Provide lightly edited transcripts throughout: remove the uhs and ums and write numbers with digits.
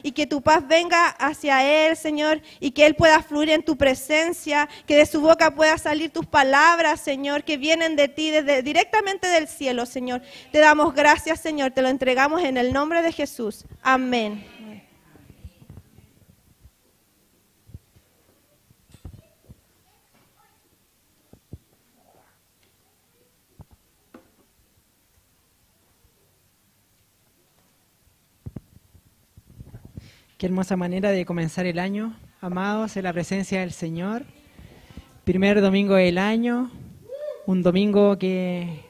y que tu paz venga hacia él, Señor, y que él pueda fluir en tu presencia, que de su boca puedan salir tus palabras, Señor, que vienen de ti, directamente del cielo, Señor. Te damos gracias, Señor, te lo entregamos en el nombre de Jesús. Amén. Qué hermosa manera de comenzar el año, amados, en la presencia del Señor. Primer domingo del año, un domingo que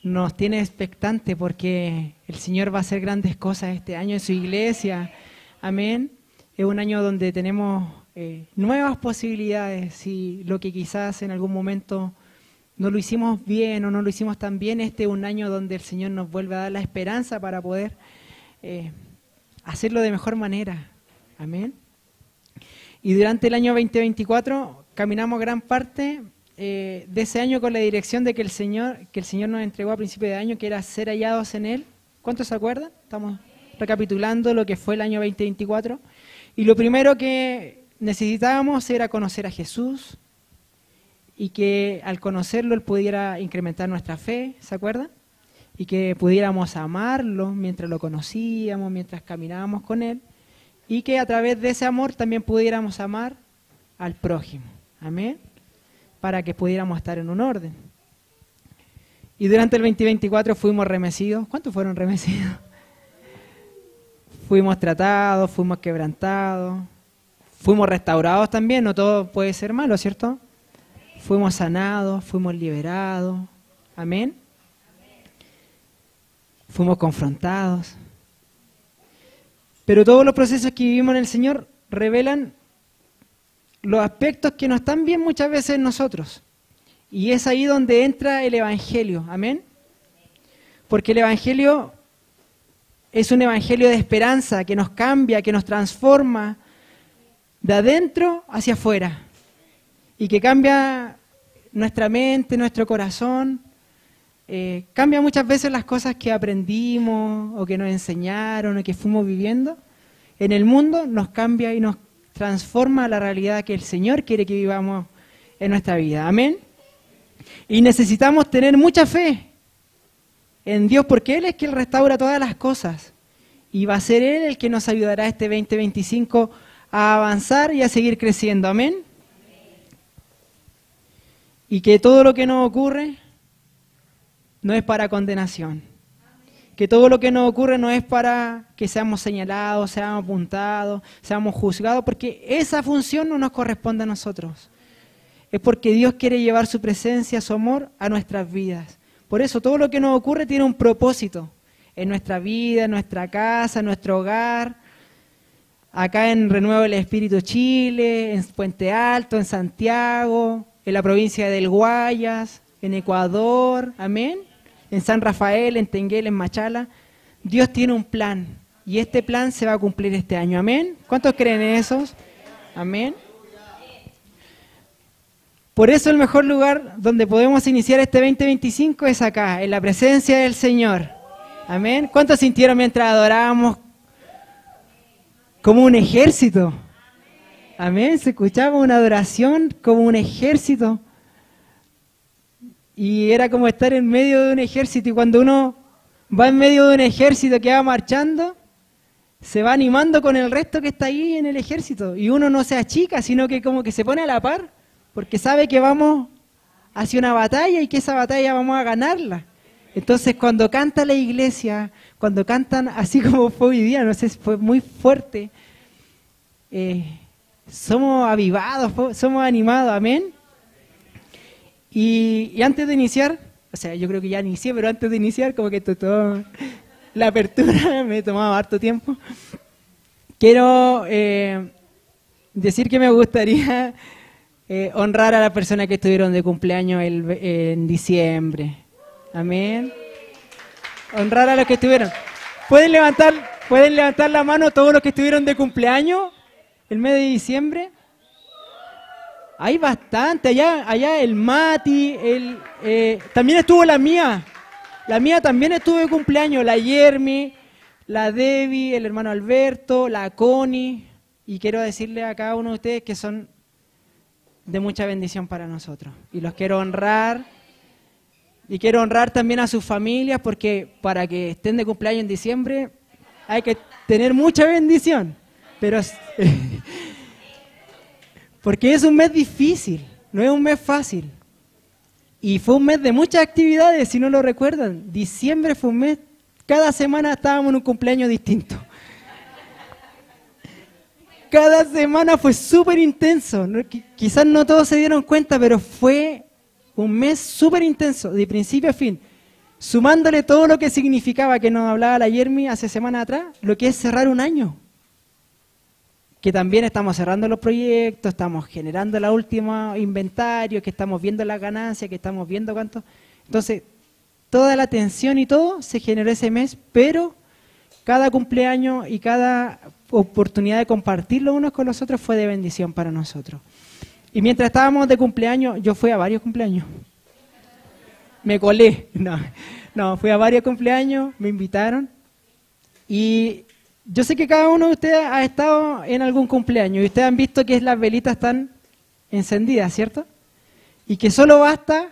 nos tiene expectante porque el Señor va a hacer grandes cosas este año en su iglesia. Amén. Es un año donde tenemos nuevas posibilidades y lo que quizás en algún momento no lo hicimos bien o no lo hicimos tan bien, este es un año donde el Señor nos vuelve a dar la esperanza para poder hacerlo de mejor manera. Amén. Y durante el año 2024 caminamos gran parte de ese año con la dirección de que el Señor nos entregó a principio de año, que era ser hallados en Él. ¿Cuántos se acuerdan? Estamos recapitulando lo que fue el año 2024. Y lo primero que necesitábamos era conocer a Jesús y que al conocerlo Él pudiera incrementar nuestra fe, ¿se acuerdan? Y que pudiéramos amarlo mientras lo conocíamos, mientras caminábamos con Él, y que a través de ese amor también pudiéramos amar al prójimo. Amén. Para que pudiéramos estar en un orden. Y durante el 2024 fuimos remecidos. ¿Cuántos fueron remecidos? Fuimos tratados, fuimos quebrantados, fuimos restaurados también, no todo puede ser malo, ¿cierto? Fuimos sanados, fuimos liberados. Amén. Fuimos confrontados. Pero todos los procesos que vivimos en el Señor revelan los aspectos que no están bien muchas veces en nosotros. Y es ahí donde entra el Evangelio. Amén. Porque el Evangelio es un Evangelio de esperanza que nos cambia, que nos transforma de adentro hacia afuera. Y que cambia nuestra mente, nuestro corazón. Cambia muchas veces las cosas que aprendimos o que nos enseñaron o que fuimos viviendo. En el mundo nos cambia y nos transforma la realidad que el Señor quiere que vivamos en nuestra vida. Amén. Y necesitamos tener mucha fe en Dios porque Él es quien restaura todas las cosas. Y va a ser Él el que nos ayudará este 2025 a avanzar y a seguir creciendo. Amén. Y que todo lo que nos ocurre no es para condenación. Que todo lo que nos ocurre no es para que seamos señalados, seamos apuntados, seamos juzgados, porque esa función no nos corresponde a nosotros. Es porque Dios quiere llevar su presencia, su amor a nuestras vidas. Por eso todo lo que nos ocurre tiene un propósito en nuestra vida, en nuestra casa, en nuestro hogar, acá en Renuevo del Espíritu Chile, en Puente Alto, en Santiago, en la provincia del Guayas, en Ecuador, amén, en San Rafael, en Tenguel, en Machala. Dios tiene un plan y este plan se va a cumplir este año, amén. ¿Cuántos creen en eso? Amén. Por eso el mejor lugar donde podemos iniciar este 2025 es acá, en la presencia del Señor. Amén. ¿Cuántos sintieron mientras adorábamos como un ejército? Amén. Se escuchaba una adoración como un ejército. Y era como estar en medio de un ejército. Y cuando uno va en medio de un ejército que va marchando, se va animando con el resto que está ahí en el ejército. Y uno no se achica, sino que como que se pone a la par. Porque sabe que vamos hacia una batalla y que esa batalla vamos a ganarla. Entonces cuando canta la iglesia, cuando cantan así como fue hoy día, no sé, fue muy fuerte, somos avivados, somos animados, amén. Y antes de iniciar, o sea, yo creo que ya inicié, pero antes de iniciar, como que todo la apertura me tomaba harto tiempo. Quiero decir que me gustaría honrar a las personas que estuvieron de cumpleaños en diciembre. Amén. Honrar a los que estuvieron. ¿Pueden levantar la mano todos los que estuvieron de cumpleaños el mes de diciembre? Hay bastante. Allá el Mati, también estuvo la mía. La mía también estuvo de cumpleaños, la Yermi, la Debbie, el hermano Alberto, la Connie, y quiero decirle a cada uno de ustedes que son de mucha bendición para nosotros. Y los quiero honrar, y quiero honrar también a sus familias, porque para que estén de cumpleaños en diciembre hay que tener mucha bendición. Pero porque es un mes difícil, no es un mes fácil. Y fue un mes de muchas actividades, si no lo recuerdan. Diciembre fue un mes, cada semana estábamos en un cumpleaños distinto. Cada semana fue súper intenso. Quizás no todos se dieron cuenta, pero fue un mes súper intenso, de principio a fin. Sumándole todo lo que significaba, que nos hablaba la Yermi hace semanas atrás, lo que es cerrar un año. Que también estamos cerrando los proyectos, estamos generando la última inventario, que estamos viendo las ganancias, que estamos viendo cuánto. Entonces, toda la tensión y todo se generó ese mes, pero cada cumpleaños y cada oportunidad de compartirlo unos con los otros fue de bendición para nosotros. Y mientras estábamos de cumpleaños, yo fui a varios cumpleaños. Me colé. No, fui a varios cumpleaños, me invitaron. Y yo sé que cada uno de ustedes ha estado en algún cumpleaños y ustedes han visto que las velitas están encendidas, ¿cierto? Y que solo basta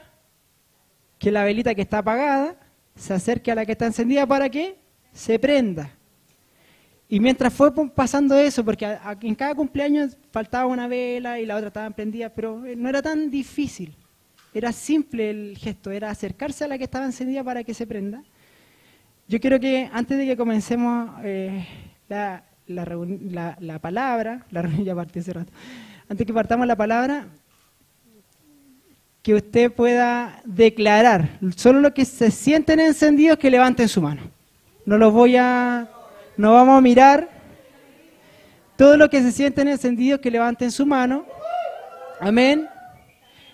que la velita que está apagada se acerque a la que está encendida para que se prenda. Y mientras fue pasando eso, porque en cada cumpleaños faltaba una vela y la otra estaba prendida, pero no era tan difícil. Era simple el gesto, era acercarse a la que estaba encendida para que se prenda. Yo quiero que antes de que comencemos la palabra, la reunión ya partió hace rato, antes que partamos la palabra, que usted pueda declarar, solo los que se sienten encendidos que levanten su mano. No vamos a mirar. Todos los que se sienten encendidos que levanten su mano. Amén.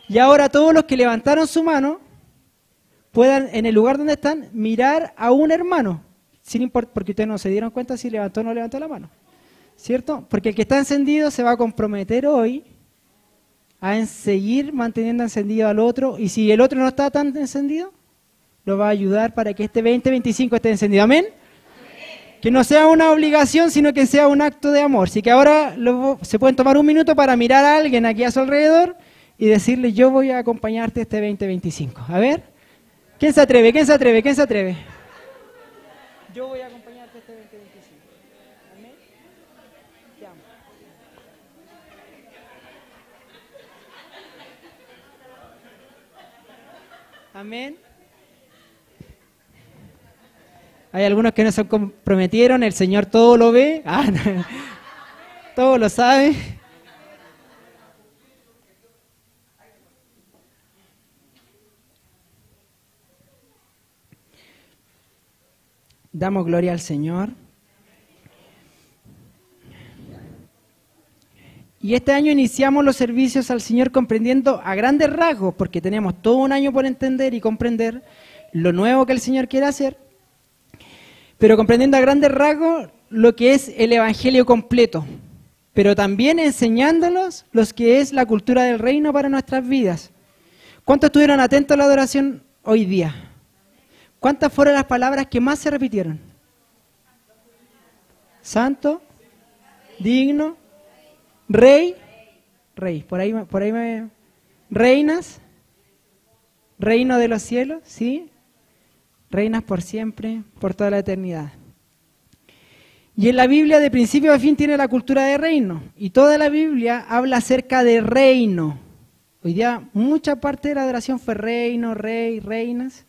Y ahora todos los que levantaron su mano puedan, en el lugar donde están, mirar a un hermano, sin importar, porque ustedes no se dieron cuenta si levantó o no levantó la mano, ¿cierto? Porque el que está encendido se va a comprometer hoy a seguir manteniendo encendido al otro, y si el otro no está tan encendido, lo va a ayudar para que este 2025 esté encendido. ¿Amén? Que no sea una obligación, sino que sea un acto de amor. Así que ahora se pueden tomar un minuto para mirar a alguien aquí a su alrededor y decirle: yo voy a acompañarte este 2025. A ver, ¿quién se atreve? ¿Quién se atreve? ¿Quién se atreve? Yo voy a acompañarte este 2025. Amén. Te amo. Amén. Hay algunos que no se comprometieron, el Señor todo lo ve, no, todo lo sabe. Damos gloria al Señor. Y este año iniciamos los servicios al Señor comprendiendo a grandes rasgos, porque tenemos todo un año por entender y comprender lo nuevo que el Señor quiere hacer, pero comprendiendo a grandes rasgos lo que es el Evangelio completo, pero también enseñándolos lo que es la cultura del reino para nuestras vidas. ¿Cuántos estuvieron atentos a la adoración hoy día? ¿Cuántas fueron las palabras que más se repitieron? Santo, digno, rey, por ahí reinas, reino de los cielos, ¿sí? Reinas por siempre, por toda la eternidad. Y en la Biblia de principio a fin tiene la cultura de reino, y toda la Biblia habla acerca de reino. Hoy día mucha parte de la adoración fue reino, rey, reinas,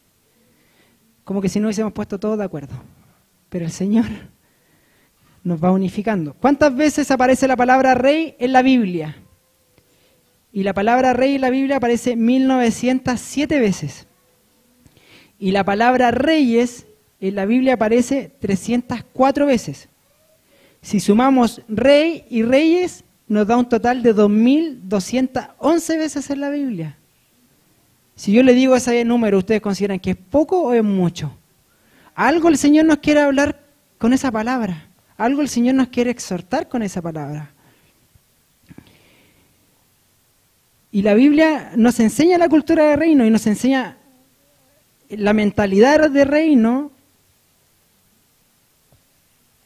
como que si no hubiésemos puesto todos de acuerdo. Pero el Señor nos va unificando. ¿Cuántas veces aparece la palabra rey en la Biblia? Y la palabra rey en la Biblia aparece 1907 veces. Y la palabra reyes en la Biblia aparece 304 veces. Si sumamos rey y reyes, nos da un total de 2211 veces en la Biblia. Si yo le digo ese número, ¿ustedes consideran que es poco o es mucho? Algo el Señor nos quiere hablar con esa palabra. Algo el Señor nos quiere exhortar con esa palabra. Y la Biblia nos enseña la cultura de reino y nos enseña la mentalidad de reino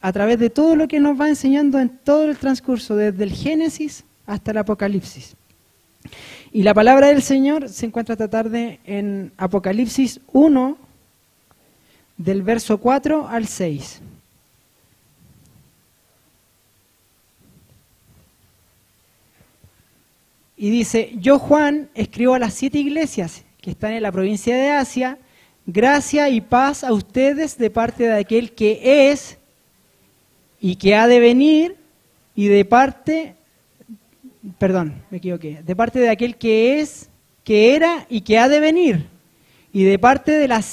a través de todo lo que nos va enseñando en todo el transcurso, desde el Génesis hasta el Apocalipsis. Y la palabra del Señor se encuentra esta tarde en Apocalipsis 1, del verso 4 al 6. Y dice: yo, Juan, escribo a las 7 iglesias que están en la provincia de Asia, gracia y paz a ustedes de parte de aquel que es y que ha de venir, y de parte de aquel que es, que era y que ha de venir, y de parte de los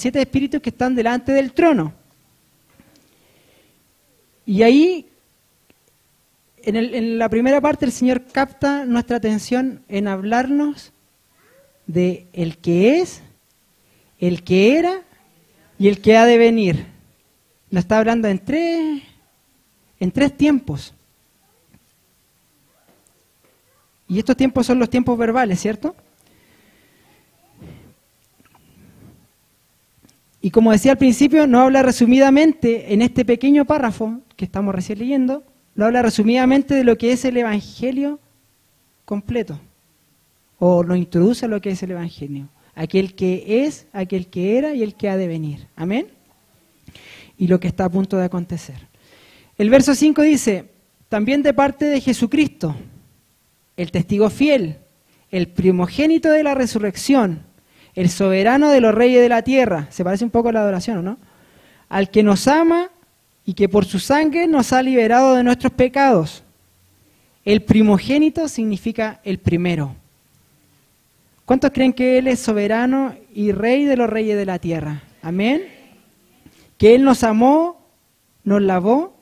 7 espíritus que están delante del trono. Y ahí, en la primera parte, el Señor capta nuestra atención en hablarnos de el que es, el que era y el que ha de venir. Nos está hablando en tres tiempos. Y estos tiempos son los tiempos verbales, ¿cierto? Y como decía al principio, no habla resumidamente en este pequeño párrafo que estamos recién leyendo, no habla resumidamente de lo que es el Evangelio completo, o nos introduce a lo que es el Evangelio, aquel que es, aquel que era y el que ha de venir. Amén. Y lo que está a punto de acontecer. El verso 5 dice: también de parte de Jesucristo, el testigo fiel, el primogénito de la resurrección, el soberano de los reyes de la tierra. Se parece un poco a la adoración, ¿o no? Al que nos ama y que por su sangre nos ha liberado de nuestros pecados. El primogénito significa el primero. ¿Cuántos creen que Él es soberano y rey de los reyes de la tierra? Amén. Que Él nos amó, nos lavó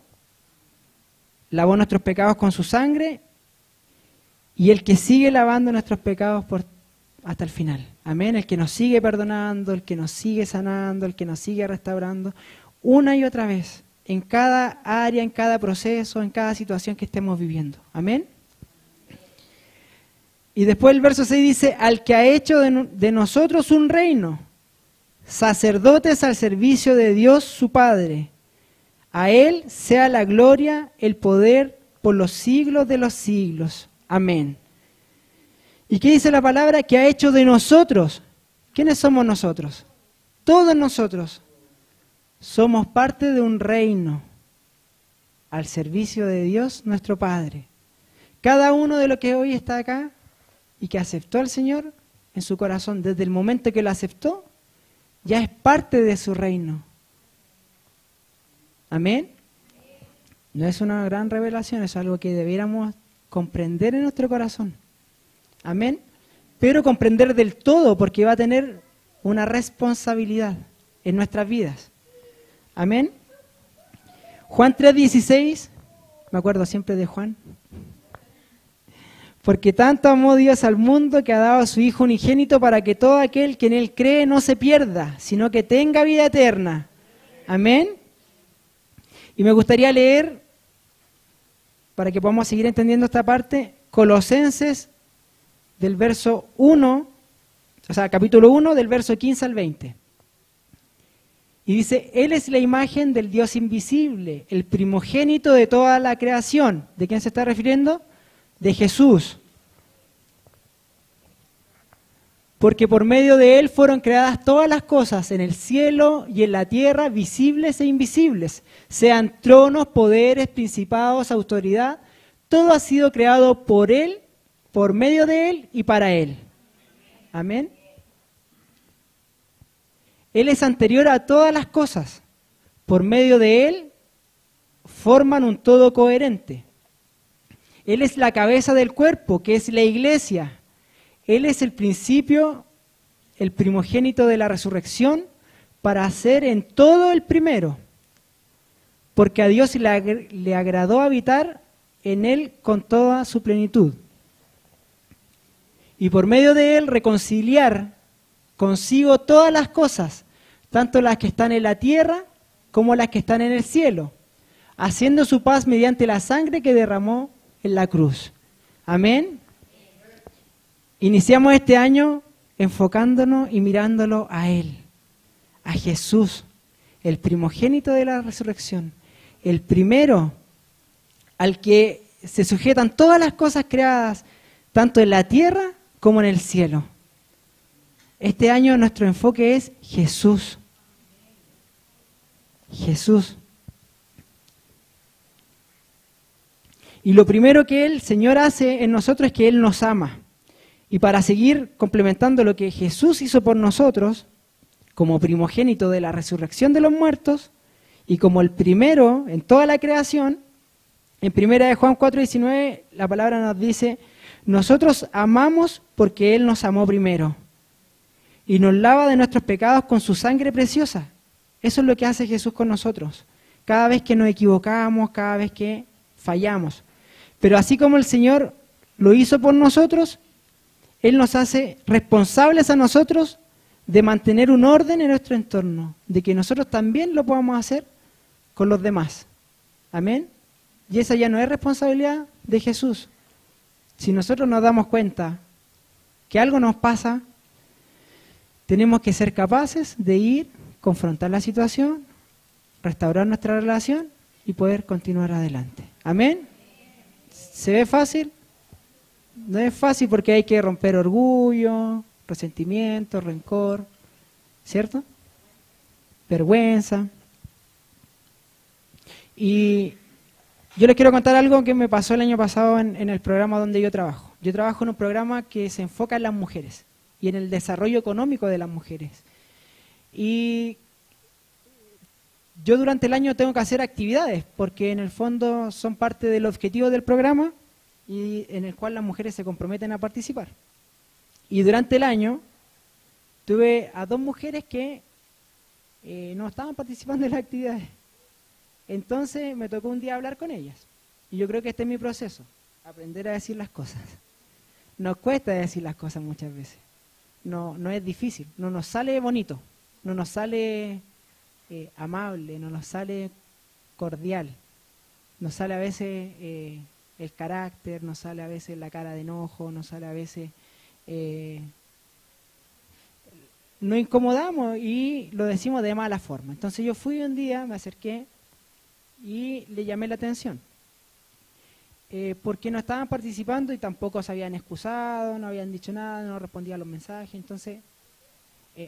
nuestros pecados con su sangre, y el que sigue lavando nuestros pecados hasta el final. Amén. El que nos sigue perdonando, el que nos sigue sanando, el que nos sigue restaurando, una y otra vez, en cada área, en cada proceso, en cada situación que estemos viviendo. Amén. Y después el verso 6 dice: al que ha hecho de nosotros un reino, sacerdotes al servicio de Dios su Padre. A Él sea la gloria, el poder, por los siglos de los siglos. Amén. ¿Y qué dice la palabra? Que ha hecho de nosotros. ¿Quiénes somos nosotros? Todos nosotros somos parte de un reino al servicio de Dios nuestro Padre. Cada uno de los que hoy está acá y que aceptó al Señor en su corazón, desde el momento que lo aceptó, ya es parte de su reino. Amén. No es una gran revelación, es algo que debiéramos comprender en nuestro corazón. Amén. Pero comprender del todo, porque va a tener una responsabilidad en nuestras vidas. Amén. Juan 3:16, me acuerdo siempre de Juan. Porque tanto amó Dios al mundo que ha dado a su Hijo unigénito para que todo aquel que en Él cree no se pierda, sino que tenga vida eterna. Amén. Y me gustaría leer, para que podamos seguir entendiendo esta parte, Colosenses del verso 1, o sea, capítulo 1, del verso 15 al 20. Y dice: Él es la imagen del Dios invisible, el primogénito de toda la creación. ¿De quién se está refiriendo? De Jesús. Porque por medio de Él fueron creadas todas las cosas en el cielo y en la tierra, visibles e invisibles, sean tronos, poderes, principados, autoridad. Todo ha sido creado por Él, por medio de Él y para Él. Amén. Él es anterior a todas las cosas. Por medio de Él forman un todo coherente. Él es la cabeza del cuerpo, que es la iglesia. Él es el principio, el primogénito de la resurrección, para ser en todo el primero. Porque a Dios le agradó habitar en Él con toda su plenitud. Y por medio de Él reconciliar consigo todas las cosas, tanto las que están en la tierra como las que están en el cielo, haciendo su paz mediante la sangre que derramó en la cruz. Amén. Iniciamos este año enfocándonos y mirándolo a Él, a Jesús, el primogénito de la resurrección, el primero al que se sujetan todas las cosas creadas, tanto en la tierra como en el cielo. Este año nuestro enfoque es Jesús. Jesús. Y lo primero que el Señor hace en nosotros es que Él nos ama. Y para seguir complementando lo que Jesús hizo por nosotros, como primogénito de la resurrección de los muertos, y como el primero en toda la creación, en 1 Juan 4:19 la palabra nos dice, nosotros amamos porque Él nos amó primero, y nos lava de nuestros pecados con su sangre preciosa. Eso es lo que hace Jesús con nosotros, cada vez que nos equivocamos, cada vez que fallamos. Pero así como el Señor lo hizo por nosotros, Él nos hace responsables a nosotros de mantener un orden en nuestro entorno, de que nosotros también lo podamos hacer con los demás. Amén. Y esa ya no es responsabilidad de Jesús. Si nosotros nos damos cuenta que algo nos pasa, tenemos que ser capaces de ir, confrontar la situación, restaurar nuestra relación y poder continuar adelante. Amén. ¿Se ve fácil? No es fácil porque hay que romper orgullo, resentimiento, rencor, ¿cierto? Vergüenza. Y yo les quiero contar algo que me pasó el año pasado en el programa donde yo trabajo. Yo trabajo en un programa que se enfoca en las mujeres y en el desarrollo económico de las mujeres. Y yo durante el año tengo que hacer actividades porque en el fondo son parte del objetivo del programa y en el cual las mujeres se comprometen a participar. Y durante el año tuve a 2 mujeres que no estaban participando en las actividades. Entonces me tocó un día hablar con ellas. Y yo creo que este es mi proceso, aprender a decir las cosas. Nos cuesta decir las cosas muchas veces. No es difícil, no nos sale bonito, no nos sale amable, no nos sale cordial. Nos sale a veces el carácter, nos sale a veces la cara de enojo, nos sale a veces... nos incomodamos y lo decimos de mala forma. Entonces yo fui un día, me acerqué y le llamé la atención. Porque no estaban participando y tampoco se habían excusado, no habían dicho nada, no respondían los mensajes. Entonces,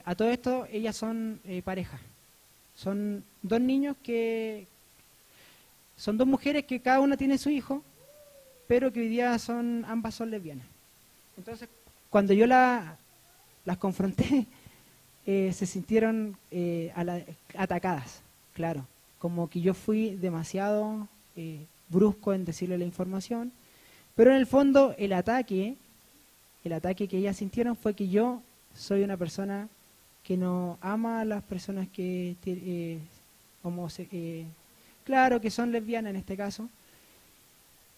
a todo esto, ellas son pareja. Son 2 niños que... Son 2 mujeres que cada una tiene su hijo, pero que hoy día ambas son lesbianas. Entonces, cuando yo las confronté, se sintieron atacadas, claro. Como que yo fui demasiado brusco en decirle la información, pero en el fondo el ataque que ellas sintieron fue que yo soy una persona que no ama a las personas que claro, que son lesbianas en este caso.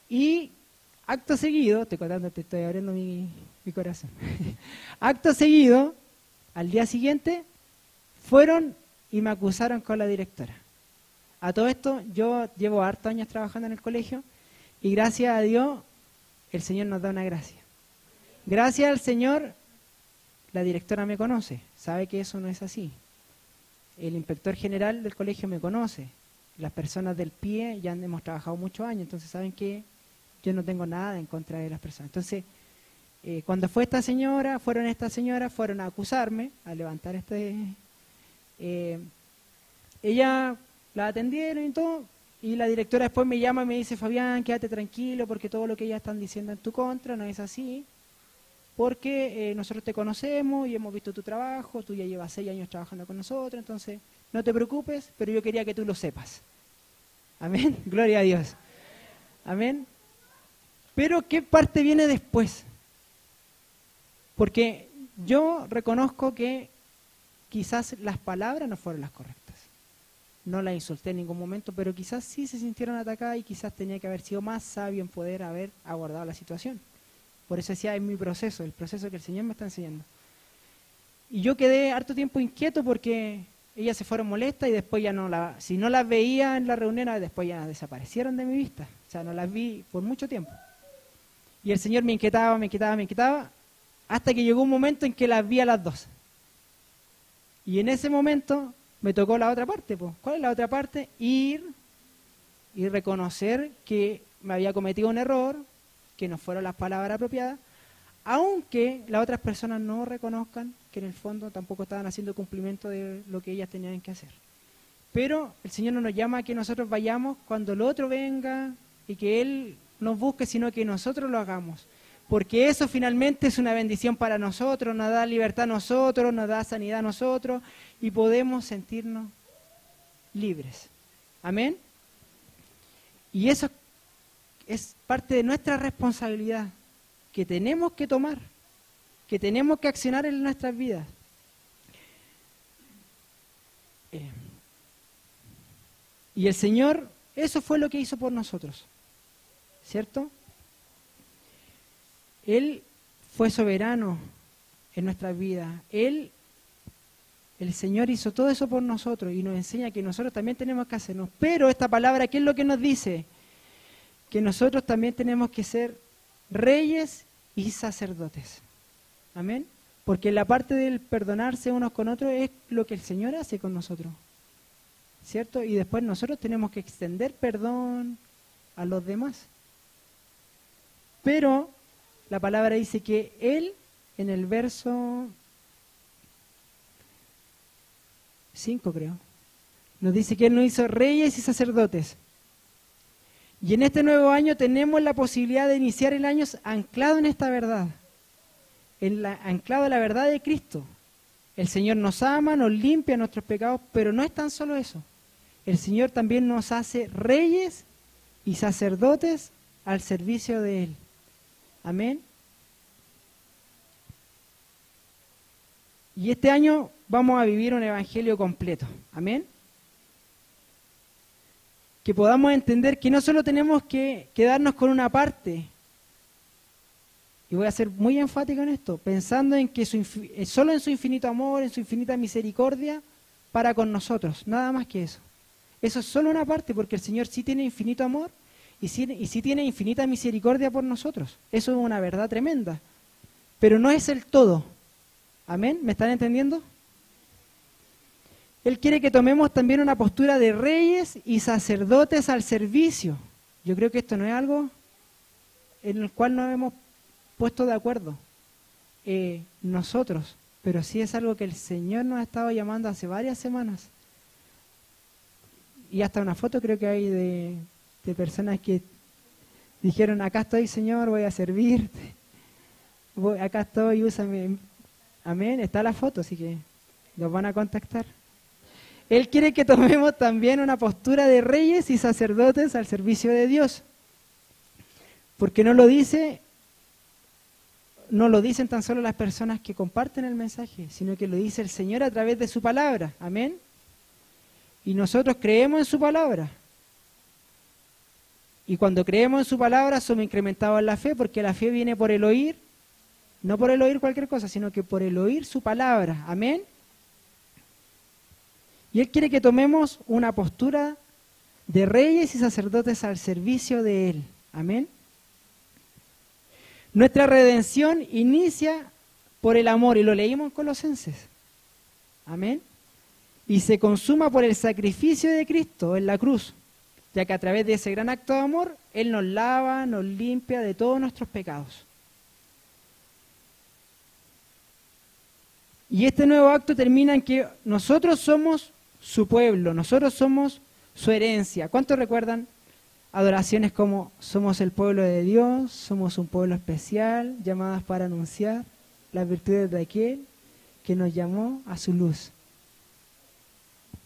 Y acto seguido, te estoy abriendo mi corazón. Acto seguido, al día siguiente, fueron y me acusaron con la directora. A todo esto, yo llevo hartos años trabajando en el colegio y gracias a Dios, el Señor nos da una gracia. Gracias al Señor, la directora me conoce, sabe que eso no es así. El inspector general del colegio me conoce. Las personas del PIE ya hemos trabajado muchos años, entonces saben que yo no tengo nada en contra de las personas. Entonces, cuando fueron estas señoras, fueron a acusarme, a levantar ella la atendieron y todo, y la directora después me llama y me dice, Fabián, quédate tranquilo porque todo lo que ellas están diciendo en tu contra no es así, porque nosotros te conocemos y hemos visto tu trabajo, tú ya llevas 6 años trabajando con nosotros, entonces no te preocupes, pero yo quería que tú lo sepas. Amén, gloria a Dios. Amén. Pero ¿qué parte viene después? Porque yo reconozco que quizás las palabras no fueron las correctas. No la insulté en ningún momento, pero quizás sí se sintieron atacadas y quizás tenía que haber sido más sabio en poder haber abordado la situación. Por eso decía, es mi proceso, el proceso que el Señor me está enseñando. Y yo quedé harto tiempo inquieto porque ellas se fueron molestas y después ya si no las veía en la reunión, después ya desaparecieron de mi vista. O sea, no las vi por mucho tiempo. Y el Señor me inquietaba, hasta que llegó un momento en que las vi a las 2. Y en ese momento me tocó la otra parte. ¿Cuál es la otra parte? Ir y reconocer que me había cometido un error, que no fueron las palabras apropiadas, aunque las otras personas no reconozcan que en el fondo tampoco estaban haciendo cumplimiento de lo que ellas tenían que hacer. Pero el Señor no nos llama a que nosotros vayamos cuando el otro venga y que Él nos busque, sino que nosotros lo hagamos. Porque eso finalmente es una bendición para nosotros, nos da libertad a nosotros, nos da sanidad a nosotros y podemos sentirnos libres. Amén. Y eso es parte de nuestra responsabilidad que tenemos que tomar, que tenemos que accionar en nuestras vidas. Y el Señor, eso fue lo que hizo por nosotros, ¿cierto? Él fue soberano en nuestras vidas. El Señor hizo todo eso por nosotros y nos enseña que nosotros también tenemos que hacernos. Pero esta palabra, ¿qué es lo que nos dice? Que nosotros también tenemos que ser reyes y sacerdotes. Amén. Porque la parte del perdonarse unos con otros es lo que el Señor hace con nosotros, ¿cierto? Y después nosotros tenemos que extender perdón a los demás. Pero la palabra dice que Él, en el verso 5 creo, nos dice que Él nos hizo reyes y sacerdotes. Y en este nuevo año tenemos la posibilidad de iniciar el año anclado en esta verdad, anclado en la verdad de Cristo. El Señor nos ama, nos limpia nuestros pecados, pero no es tan solo eso. El Señor también nos hace reyes y sacerdotes al servicio de Él. Amén. Y este año vamos a vivir un evangelio completo. Amén. Que podamos entender que no solo tenemos que quedarnos con una parte, y voy a ser muy enfático en esto, pensando en que solo en su infinito amor, en su infinita misericordia para con nosotros, nada más que eso. Eso es solo una parte, porque el Señor sí tiene infinito amor y sí tiene infinita misericordia por nosotros. Eso es una verdad tremenda, pero no es el todo. ¿Amén? ¿Me están entendiendo? Él quiere que tomemos también una postura de reyes y sacerdotes al servicio. Yo creo que esto no es algo en el cual nos hemos puesto de acuerdo nosotros, pero sí es algo que el Señor nos ha estado llamando hace varias semanas. Y hasta una foto creo que hay de personas que dijeron, acá estoy Señor, voy a servirte, acá estoy, úsame. Amén, está la foto, así que los van a contactar. Él quiere que tomemos también una postura de reyes y sacerdotes al servicio de Dios. Porque no lo dicen tan solo las personas que comparten el mensaje, sino que lo dice el Señor a través de su palabra. Amén. Y nosotros creemos en su palabra. Y cuando creemos en su palabra somos incrementados en la fe, porque la fe viene por el oír, no por el oír cualquier cosa, sino que por el oír su palabra. Amén. Y Él quiere que tomemos una postura de reyes y sacerdotes al servicio de Él. Amén. Nuestra redención inicia por el amor, y lo leímos en Colosenses. Amén. Y se consuma por el sacrificio de Cristo en la cruz, ya que a través de ese gran acto de amor, Él nos lava, nos limpia de todos nuestros pecados. Y este nuevo acto termina en que nosotros somos su pueblo, nosotros somos su herencia. ¿Cuántos recuerdan adoraciones como somos el pueblo de Dios, somos un pueblo especial, llamados para anunciar las virtudes de aquel que nos llamó a su luz?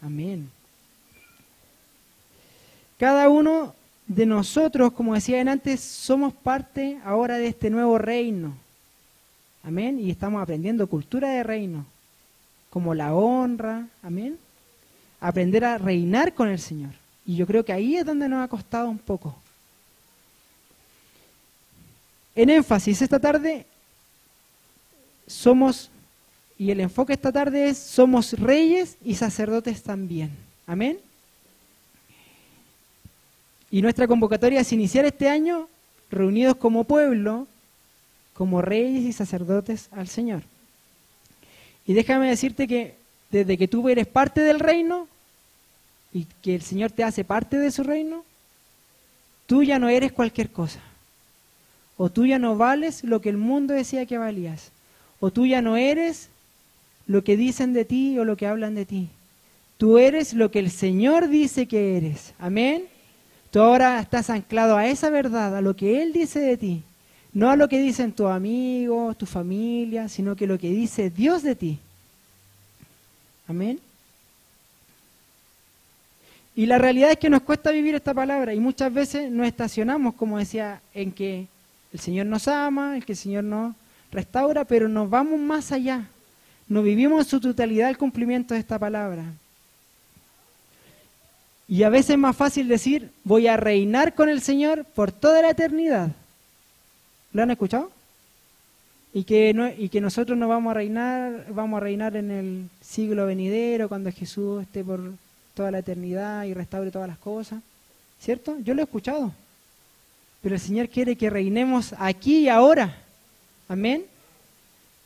Amén. Cada uno de nosotros, como decía antes, somos parte ahora de este nuevo reino. Amén. Y estamos aprendiendo cultura de reino, como la honra. Amén. Aprender a reinar con el Señor. Y yo creo que ahí es donde nos ha costado un poco. En énfasis, esta tarde somos, y el enfoque esta tarde es, somos reyes y sacerdotes también. Amén. Y nuestra convocatoria es iniciar este año reunidos como pueblo, como reyes y sacerdotes al Señor. Y déjame decirte que desde que tú eres parte del reino y que el Señor te hace parte de su reino, tú ya no eres cualquier cosa. O tú ya no vales lo que el mundo decía que valías. O tú ya no eres lo que dicen de ti o lo que hablan de ti. Tú eres lo que el Señor dice que eres. Amén. Tú ahora estás anclado a esa verdad, a lo que Él dice de ti. No a lo que dicen tus amigos, tu familia, sino que lo que dice Dios de ti. Amén. Y la realidad es que nos cuesta vivir esta palabra y muchas veces nos estacionamos, como decía, en que el Señor nos ama, en que el Señor nos restaura, pero nos vamos más allá. No vivimos en su totalidad el cumplimiento de esta palabra. Y a veces es más fácil decir, voy a reinar con el Señor por toda la eternidad. ¿Lo han escuchado? Y que nosotros no vamos a reinar en el siglo venidero, cuando Jesús esté por toda la eternidad y restaure todas las cosas. ¿Cierto? Yo lo he escuchado. Pero el Señor quiere que reinemos aquí y ahora. Amén.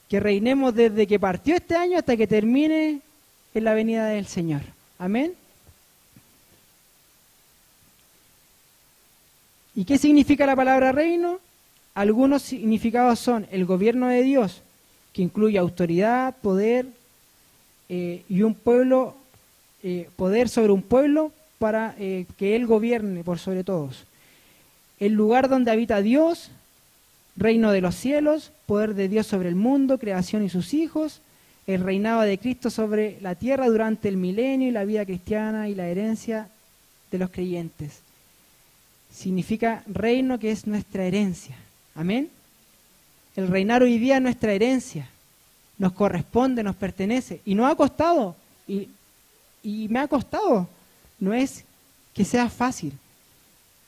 Que reinemos desde que partió este año hasta que termine en la venida del Señor. Amén. ¿Y qué significa la palabra reino? Algunos significados son el gobierno de Dios, que incluye autoridad, poder y un pueblo, poder sobre un pueblo para que Él gobierne por sobre todos. El lugar donde habita Dios, reino de los cielos, poder de Dios sobre el mundo, creación y sus hijos, el reinado de Cristo sobre la tierra durante el milenio y la vida cristiana y la herencia de los creyentes. Significa reino, que es nuestra herencia. Amén. El reinar hoy día es nuestra herencia. Nos corresponde, nos pertenece. Y nos ha costado. Y me ha costado. No es que sea fácil.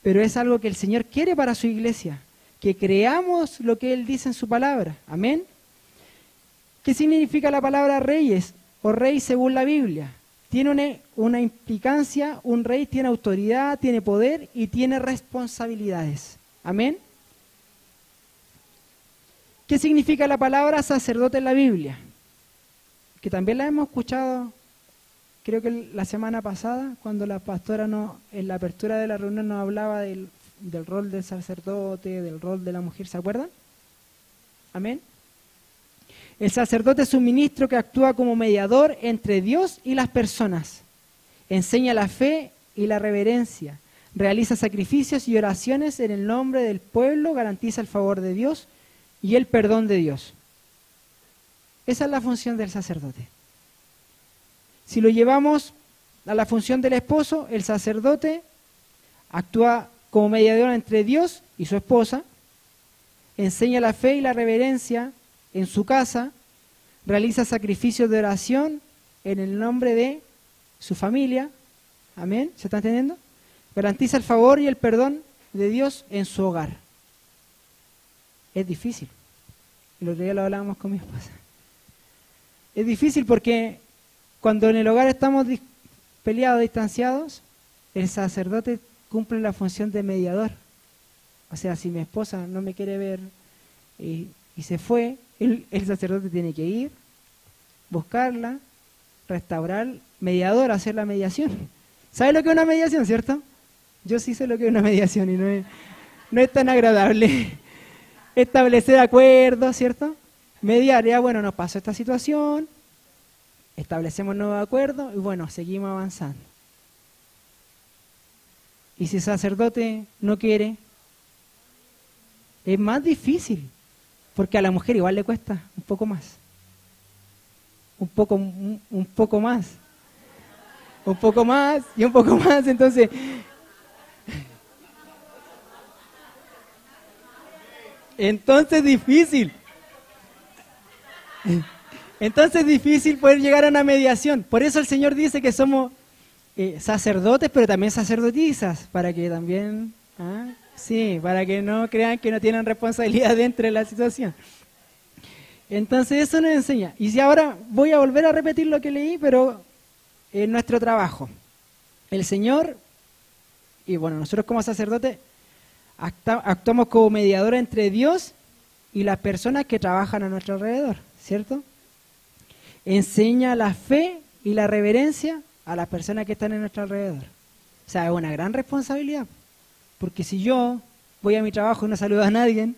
Pero es algo que el Señor quiere para su iglesia. Que creamos lo que Él dice en su palabra. Amén. ¿Qué significa la palabra reyes o rey según la Biblia? Tiene una implicancia, un rey tiene autoridad, tiene poder y tiene responsabilidades. Amén. ¿Qué significa la palabra sacerdote en la Biblia? Que también la hemos escuchado, creo que la semana pasada, cuando la pastora en la apertura de la reunión nos hablaba del rol del sacerdote, del rol de la mujer, ¿se acuerdan? Amén. El sacerdote es un ministro que actúa como mediador entre Dios y las personas. Enseña la fe y la reverencia. Realiza sacrificios y oraciones en el nombre del pueblo, garantiza el favor de Dios y el perdón de Dios. Esa es la función del sacerdote. Si lo llevamos a la función del esposo, el sacerdote actúa como mediador entre Dios y su esposa, enseña la fe y la reverencia en su casa, realiza sacrificios de oración en el nombre de su familia. Amén. ¿Se está entendiendo? Garantiza el favor y el perdón de Dios en su hogar. Es difícil. El otro día lo hablábamos con mi esposa. Es difícil porque cuando en el hogar estamos peleados, distanciados, el sacerdote cumple la función de mediador. O sea, si mi esposa no me quiere ver y se fue, el sacerdote tiene que ir, buscarla, restaurar, mediador, hacer la mediación. ¿Sabe lo que es una mediación, cierto? Yo sí sé lo que es una mediación y no es tan agradable. Establecer acuerdos, ¿cierto? Mediar, ya bueno, nos pasó esta situación, establecemos nuevos acuerdos y bueno, seguimos avanzando. Y si el sacerdote no quiere, es más difícil. Porque a la mujer igual le cuesta un poco más. Un poco más. Un poco más y un poco más. Entonces es difícil. Entonces es difícil poder llegar a una mediación. Por eso el Señor dice que somos sacerdotes, pero también sacerdotisas. Para que también... Sí, para que no crean que no tienen responsabilidad dentro de la situación. Entonces eso nos enseña. Y si ahora voy a volver a repetir lo que leí, pero en nuestro trabajo. El Señor, y bueno, nosotros como sacerdotes, actuamos como mediadores entre Dios y las personas que trabajan a nuestro alrededor, ¿cierto? Enseña la fe y la reverencia a las personas que están en nuestro alrededor. O sea, es una gran responsabilidad. Porque si yo voy a mi trabajo y no saludo a nadie,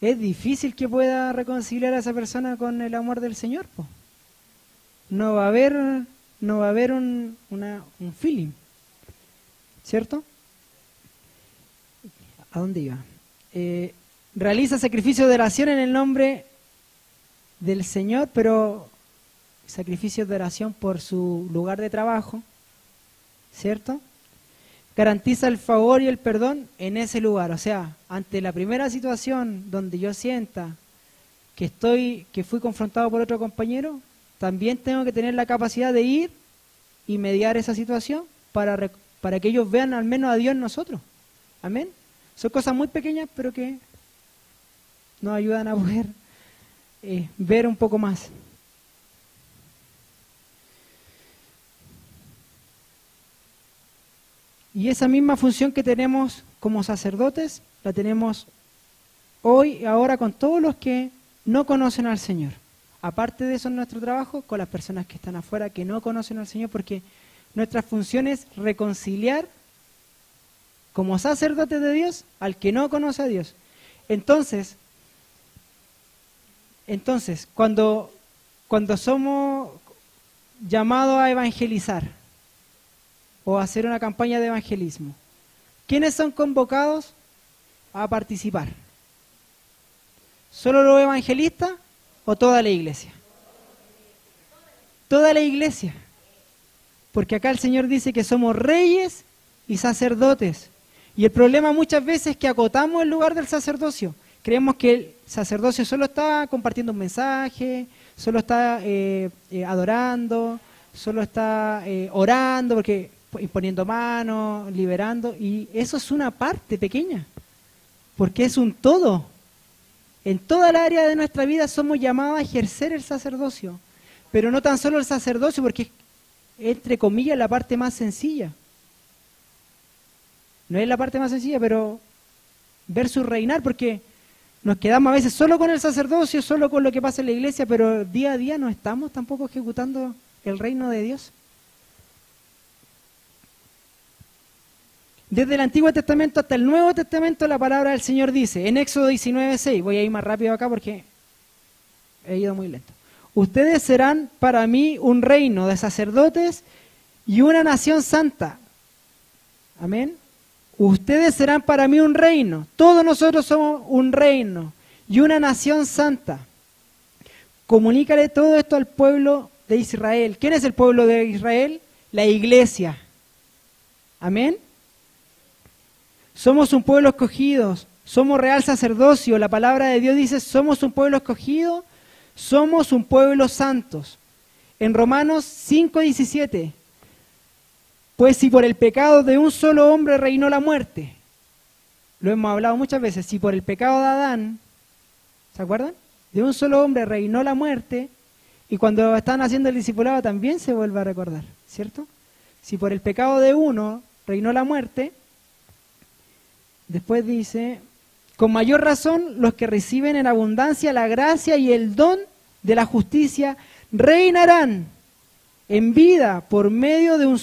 es difícil que pueda reconciliar a esa persona con el amor del Señor, po. No va a haber un feeling, ¿cierto? ¿A dónde iba? Realiza sacrificios de oración en el nombre del Señor, pero sacrificios de oración por su lugar de trabajo, ¿cierto? Garantiza el favor y el perdón en ese lugar. O sea, ante la primera situación donde yo sienta que fui confrontado por otro compañero, también tengo que tener la capacidad de ir y mediar esa situación para que ellos vean al menos a Dios en nosotros. Amén. Son cosas muy pequeñas, pero que nos ayudan a poder ver un poco más. Y esa misma función que tenemos como sacerdotes, la tenemos hoy, ahora, con todos los que no conocen al Señor. Aparte de eso, en nuestro trabajo, con las personas que están afuera, que no conocen al Señor, porque nuestra función es reconciliar como sacerdotes de Dios al que no conoce a Dios. Entonces cuando somos llamados a evangelizar o a hacer una campaña de evangelismo, ¿quiénes son convocados a participar? ¿Solo los evangelistas o toda la iglesia? Toda la iglesia. Porque acá el Señor dice que somos reyes y sacerdotes. Y el problema muchas veces es que acotamos el lugar del sacerdocio. Creemos que el sacerdocio solo está compartiendo un mensaje, solo está adorando, solo está orando, porque imponiendo manos, liberando, y eso es una parte pequeña, porque es un todo. En toda el área de nuestra vida somos llamados a ejercer el sacerdocio, pero no tan solo el sacerdocio, porque es, entre comillas, la parte más sencilla. No es la parte más sencilla, pero versus reinar, porque nos quedamos a veces solo con el sacerdocio, solo con lo que pasa en la iglesia, pero día a día no estamos tampoco ejecutando el reino de Dios. Desde el Antiguo Testamento hasta el Nuevo Testamento la palabra del Señor dice, en Éxodo 19:6, voy a ir más rápido acá porque he ido muy lento. Ustedes serán para mí un reino de sacerdotes y una nación santa. Amén. Ustedes serán para mí un reino. Todos nosotros somos un reino y una nación santa. Comunícale todo esto al pueblo de Israel. ¿Quién es el pueblo de Israel? La iglesia. Amén. Somos un pueblo escogido, somos real sacerdocio. La palabra de Dios dice, somos un pueblo escogido, somos un pueblo santos. En Romanos 5:17, pues si por el pecado de un solo hombre reinó la muerte, lo hemos hablado muchas veces, si por el pecado de Adán, ¿se acuerdan? De un solo hombre reinó la muerte, y cuando están haciendo el discipulado también se vuelve a recordar, ¿cierto? Si por el pecado de uno reinó la muerte, después dice, con mayor razón los que reciben en abundancia la gracia y el don de la justicia reinarán en vida por medio de uno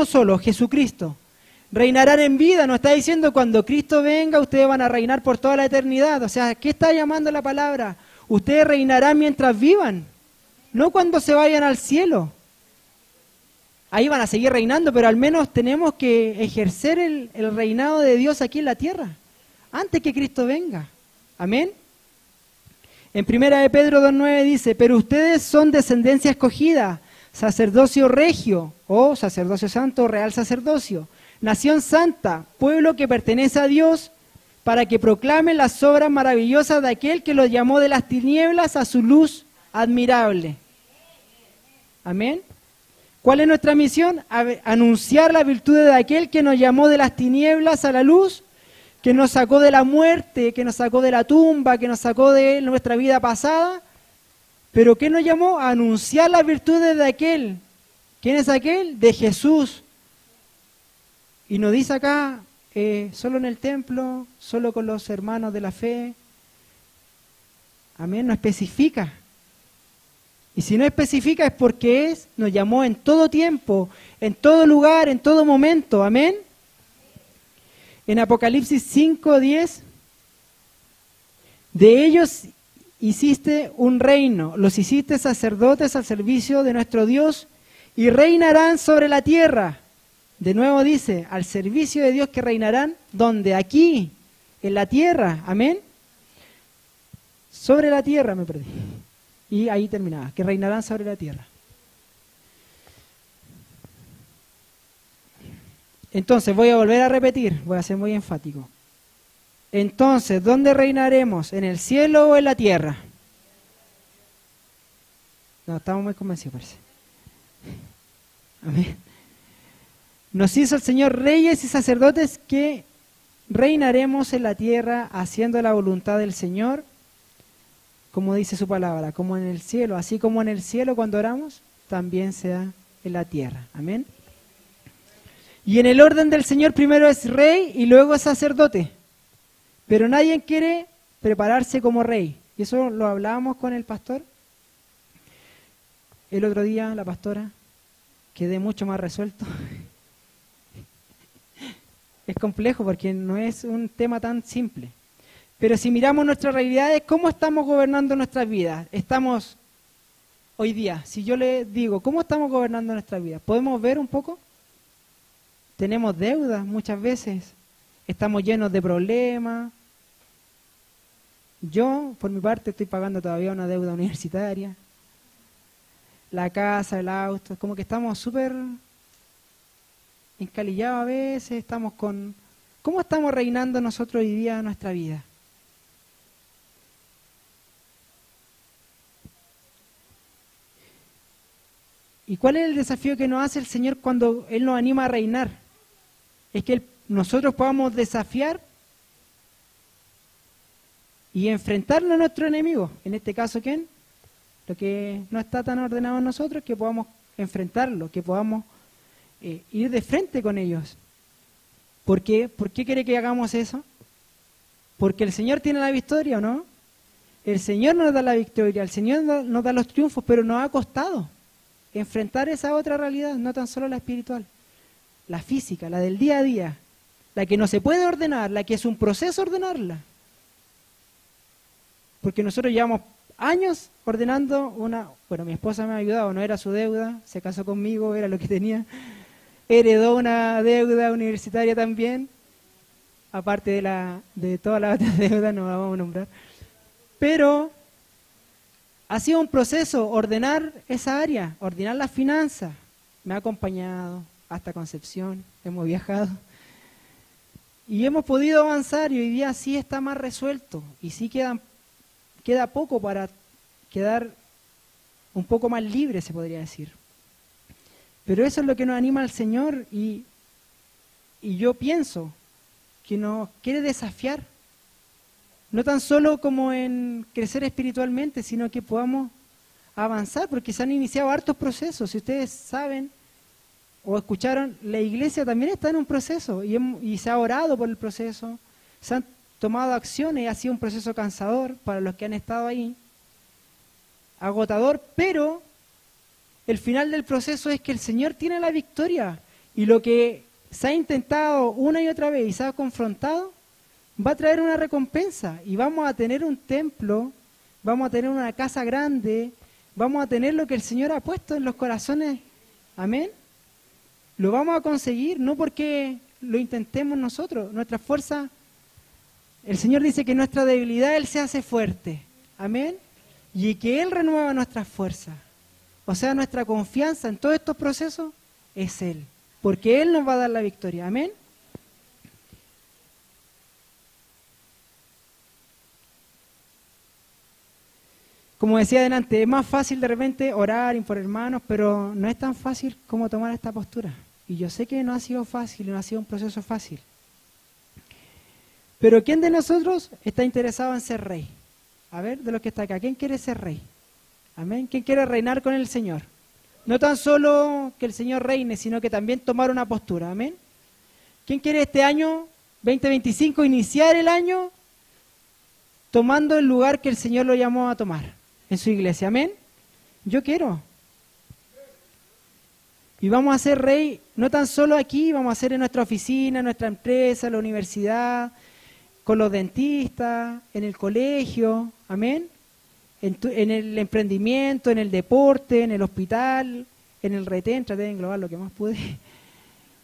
solo, Jesucristo. Reinarán en vida, nos está diciendo cuando Cristo venga ustedes van a reinar por toda la eternidad. O sea, ¿qué está llamando la palabra? Ustedes reinarán mientras vivan, no cuando se vayan al cielo. Ahí van a seguir reinando, pero al menos tenemos que ejercer el reinado de Dios aquí en la tierra, antes que Cristo venga. Amén. En 1 de Pedro 2:9 dice, pero ustedes son descendencia escogida, sacerdocio regio, o sacerdocio santo, real sacerdocio, nación santa, pueblo que pertenece a Dios, para que proclamen las obras maravillosas de aquel que los llamó de las tinieblas a su luz admirable. Amén. ¿Cuál es nuestra misión? Anunciar la virtud de aquel que nos llamó de las tinieblas a la luz, que nos sacó de la muerte, que nos sacó de la tumba, que nos sacó de nuestra vida pasada. ¿Pero qué nos llamó? A anunciar las virtudes de aquel. ¿Quién es aquel? De Jesús. Y nos dice acá, solo en el templo, solo con los hermanos de la fe. Amén, nos especifica. Y si no especifica es porque nos llamó en todo tiempo, en todo lugar, en todo momento. Amén. En Apocalipsis 5:10, de ellos hiciste un reino, los hiciste sacerdotes al servicio de nuestro Dios y reinarán sobre la tierra. De nuevo dice, al servicio de Dios que reinarán, ¿dónde? Aquí, en la tierra. Amén. Sobre la tierra, me perdí. Y ahí terminaba, que reinarán sobre la tierra. Entonces, voy a volver a repetir, voy a ser muy enfático. Entonces, ¿dónde reinaremos? ¿En el cielo o en la tierra? No, estamos muy convencidos, parece. Amén. Nos hizo el Señor reyes y sacerdotes que reinaremos en la tierra haciendo la voluntad del Señor, como dice su palabra, como en el cielo, así como en el cielo cuando oramos, también sea en la tierra. Amén. Y en el orden del Señor primero es rey y luego es sacerdote. Pero nadie quiere prepararse como rey. Y eso lo hablábamos con el pastor. El otro día, la pastora, quedé mucho más resuelto. Es complejo porque no es un tema tan simple. Pero si miramos nuestras realidades, ¿cómo estamos gobernando nuestras vidas? Estamos hoy día, si yo le digo, ¿cómo estamos gobernando nuestras vidas? ¿Podemos ver un poco? Tenemos deudas muchas veces, estamos llenos de problemas. Yo, por mi parte, estoy pagando todavía una deuda universitaria. La casa, el auto, como que estamos súper encalillados a veces, estamos con... ¿Cómo estamos reinando nosotros hoy día nuestra vida? ¿Y cuál es el desafío que nos hace el Señor cuando Él nos anima a reinar? Es que nosotros podamos desafiar y enfrentarnos a nuestro enemigo. En este caso, ¿quién? Lo que no está tan ordenado en nosotros, que podamos enfrentarlo, que podamos ir de frente con ellos. ¿Por qué? ¿Por qué quiere que hagamos eso? Porque el Señor tiene la victoria, ¿o no? El Señor nos da la victoria, el Señor nos da los triunfos, pero nos ha costado enfrentar esa otra realidad, no tan solo la espiritual, la física, la del día a día, la que no se puede ordenar, la que es un proceso ordenarla. Porque nosotros llevamos años ordenando bueno, mi esposa me ha ayudado, no era su deuda, se casó conmigo, era lo que tenía, heredó una deuda universitaria también, aparte de toda la otra deuda, no la vamos a nombrar, pero ha sido un proceso ordenar esa área, ordenar las finanzas. Me ha acompañado hasta Concepción, hemos viajado y hemos podido avanzar y hoy día sí está más resuelto y sí queda poco para quedar un poco más libre, se podría decir. Pero eso es lo que nos anima al Señor y yo pienso que nos quiere desafiar. No tan solo como en crecer espiritualmente, sino que podamos avanzar, porque se han iniciado hartos procesos. Si ustedes saben o escucharon, la iglesia también está en un proceso y se ha orado por el proceso, se han tomado acciones y ha sido un proceso cansador para los que han estado ahí, agotador, pero el final del proceso es que el Señor tiene la victoria y lo que se ha intentado una y otra vez y se ha confrontado, va a traer una recompensa y vamos a tener un templo, vamos a tener una casa grande, vamos a tener lo que el Señor ha puesto en los corazones. Amén. Lo vamos a conseguir, no porque lo intentemos nosotros, nuestra fuerza. El Señor dice que en nuestra debilidad Él se hace fuerte. Amén. Y que Él renueva nuestras fuerzas. O sea, nuestra confianza en todos estos procesos es Él. Porque Él nos va a dar la victoria. Amén. Como decía adelante, es más fácil de repente orar por hermanos, pero no es tan fácil como tomar esta postura. Y yo sé que no ha sido fácil, no ha sido un proceso fácil. Pero ¿quién de nosotros está interesado en ser rey? A ver, de los que está acá, ¿quién quiere ser rey? Amén. ¿Quién quiere reinar con el Señor? No tan solo que el Señor reine, sino que también tomar una postura. Amén. ¿Quién quiere este año 2025 iniciar el año tomando el lugar que el Señor lo llamó a tomar en su iglesia? Amén. Yo quiero. Y vamos a ser rey, no tan solo aquí, vamos a ser en nuestra oficina, en nuestra empresa, en la universidad, con los dentistas, en el colegio, amén. En el emprendimiento, en el deporte, en el hospital, en el retén, traté de englobar lo que más pude.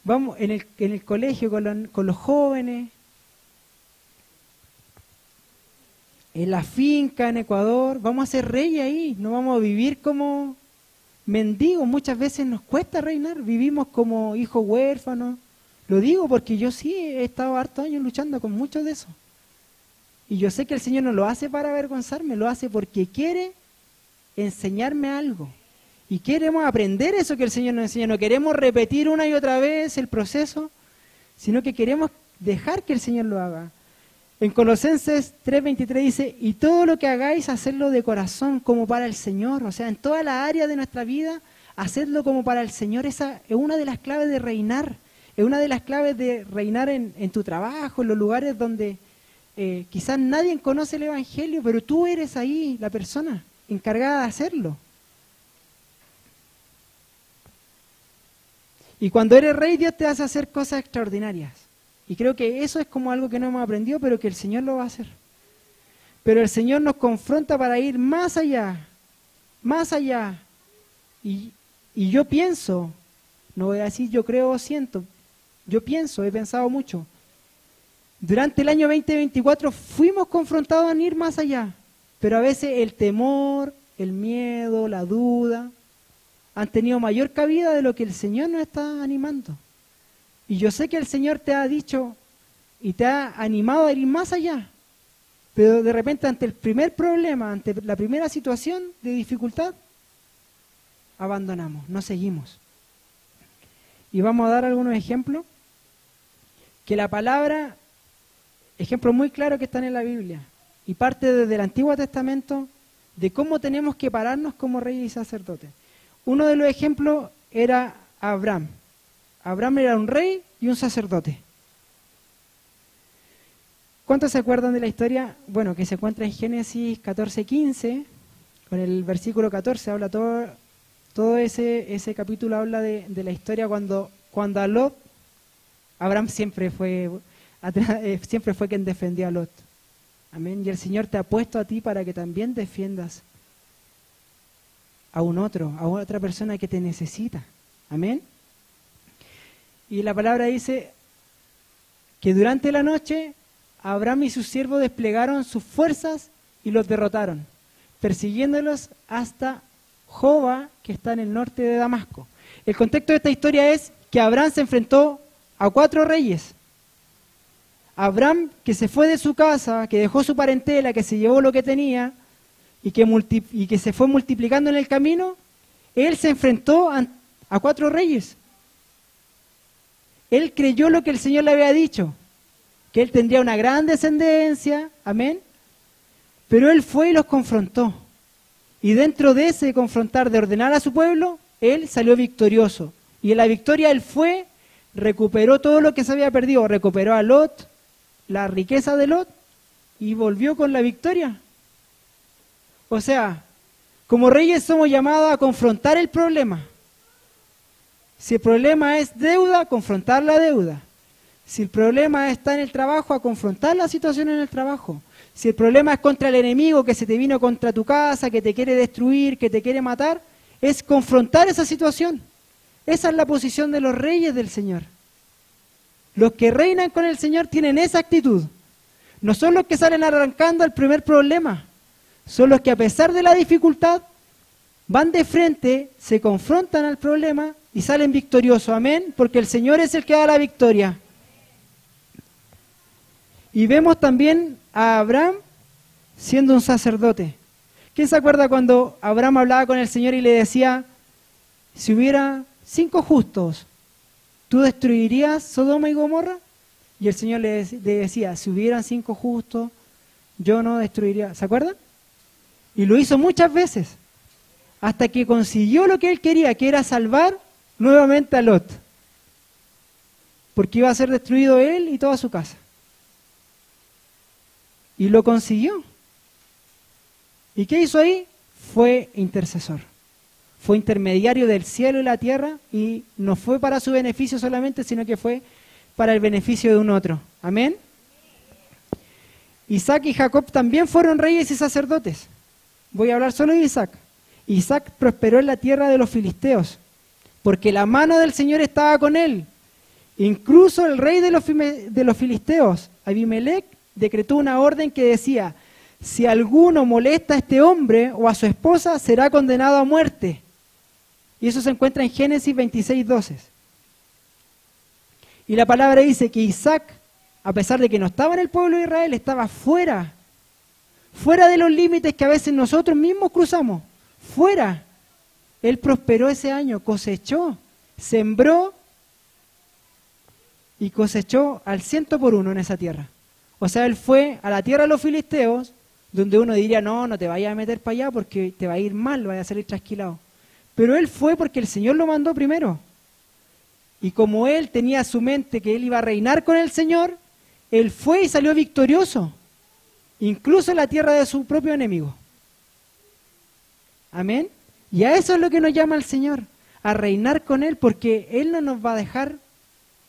Vamos, en el colegio, con los jóvenes, en la finca, en Ecuador, vamos a ser reyes ahí, no vamos a vivir como mendigos. Muchas veces nos cuesta reinar, vivimos como hijos huérfanos. Lo digo porque yo sí he estado hartos años luchando con mucho de eso. Y yo sé que el Señor no lo hace para avergonzarme, lo hace porque quiere enseñarme algo. Y queremos aprender eso que el Señor nos enseña. No queremos repetir una y otra vez el proceso, sino que queremos dejar que el Señor lo haga. En Colosenses 3:23 dice, y todo lo que hagáis, hacedlo de corazón como para el Señor. O sea, en toda la área de nuestra vida, hacedlo como para el Señor. Esa es una de las claves de reinar. Es una de las claves de reinar en tu trabajo, en los lugares donde quizás nadie conoce el Evangelio, pero tú eres ahí la persona encargada de hacerlo. Y cuando eres rey, Dios te hace hacer cosas extraordinarias. Y creo que eso es como algo que no hemos aprendido, pero que el Señor lo va a hacer. Pero el Señor nos confronta para ir más allá, más allá. Y yo pienso, no voy a decir yo creo o siento, yo pienso, he pensado mucho. Durante el año 2024 fuimos confrontados a ir más allá, pero a veces el temor, el miedo, la duda, han tenido mayor cabida de lo que el Señor nos está animando. Y yo sé que el Señor te ha dicho y te ha animado a ir más allá, pero de repente ante el primer problema, ante la primera situación de dificultad, abandonamos, no seguimos. Y vamos a dar algunos ejemplos, que la palabra, ejemplos muy claros que están en la Biblia, y parte desde el Antiguo Testamento, de cómo tenemos que pararnos como reyes y sacerdotes. Uno de los ejemplos era Abraham. Abraham era un rey y un sacerdote. ¿Cuántos se acuerdan de la historia? Bueno, que se encuentra en Génesis 14:15, con el versículo 14, habla todo ese capítulo habla de la historia cuando a Lot, Abraham siempre fue quien defendió a Lot. Amén. Y el Señor te ha puesto a ti para que también defiendas a a otra persona que te necesita. Amén. Y la palabra dice que durante la noche Abraham y sus siervos desplegaron sus fuerzas y los derrotaron, persiguiéndolos hasta Joba, que está en el norte de Damasco. El contexto de esta historia es que Abraham se enfrentó a 4 reyes. Abraham, que se fue de su casa, que dejó su parentela, que se llevó lo que tenía y que se fue multiplicando en el camino, él se enfrentó a 4 reyes. Él creyó lo que el Señor le había dicho, que él tendría una gran descendencia, amén, pero él fue y los confrontó. Y dentro de ese confrontar, de ordenar a su pueblo, él salió victorioso. Y en la victoria él fue, recuperó todo lo que se había perdido, recuperó a Lot, la riqueza de Lot, y volvió con la victoria. O sea, como reyes somos llamados a confrontar el problema. Si el problema es deuda, confrontar la deuda. Si el problema está en el trabajo, a confrontar la situación en el trabajo. Si el problema es contra el enemigo que se te vino contra tu casa, que te quiere destruir, que te quiere matar, es confrontar esa situación. Esa es la posición de los reyes del Señor. Los que reinan con el Señor tienen esa actitud. No son los que salen arrancando al primer problema. Son los que a pesar de la dificultad van de frente, se confrontan al problema y salen victoriosos. Amén. Porque el Señor es el que da la victoria. Y vemos también a Abraham siendo un sacerdote. ¿Quién se acuerda cuando Abraham hablaba con el Señor y le decía, si hubiera 5 justos, ¿tú destruirías Sodoma y Gomorra? Y el Señor le decía, si hubieran 5 justos, yo no destruiría. ¿Se acuerdan? Y lo hizo muchas veces, hasta que consiguió lo que él quería, que era salvar nuevamente a Lot. Porque iba a ser destruido él y toda su casa. Y lo consiguió. ¿Y qué hizo ahí? Fue intercesor. fue intermediario del cielo y la tierra, y no fue para su beneficio solamente, sino que fue para el beneficio de un otro. Amén. Isaac y Jacob también fueron reyes y sacerdotes. Voy a hablar solo de Isaac. Isaac prosperó en la tierra de los filisteos, porque la mano del Señor estaba con él. Incluso el rey de los filisteos, Abimelech, decretó una orden que decía: si alguno molesta a este hombre o a su esposa, será condenado a muerte. Y eso se encuentra en Génesis 26:12. Y la palabra dice que Isaac, a pesar de que no estaba en el pueblo de Israel, estaba fuera de los límites que a veces nosotros mismos cruzamos, fuera. Él prosperó ese año, cosechó, sembró y cosechó al 100% en esa tierra. O sea, él fue a la tierra de los filisteos, donde uno diría: no, no te vayas a meter para allá porque te va a ir mal, vaya a salir trasquilado. Pero él fue porque el Señor lo mandó primero. Y como él tenía su mente que él iba a reinar con el Señor, él fue y salió victorioso, incluso en la tierra de su propio enemigo. Amén. Y a eso es lo que nos llama el Señor, a reinar con Él, porque Él no nos va a dejar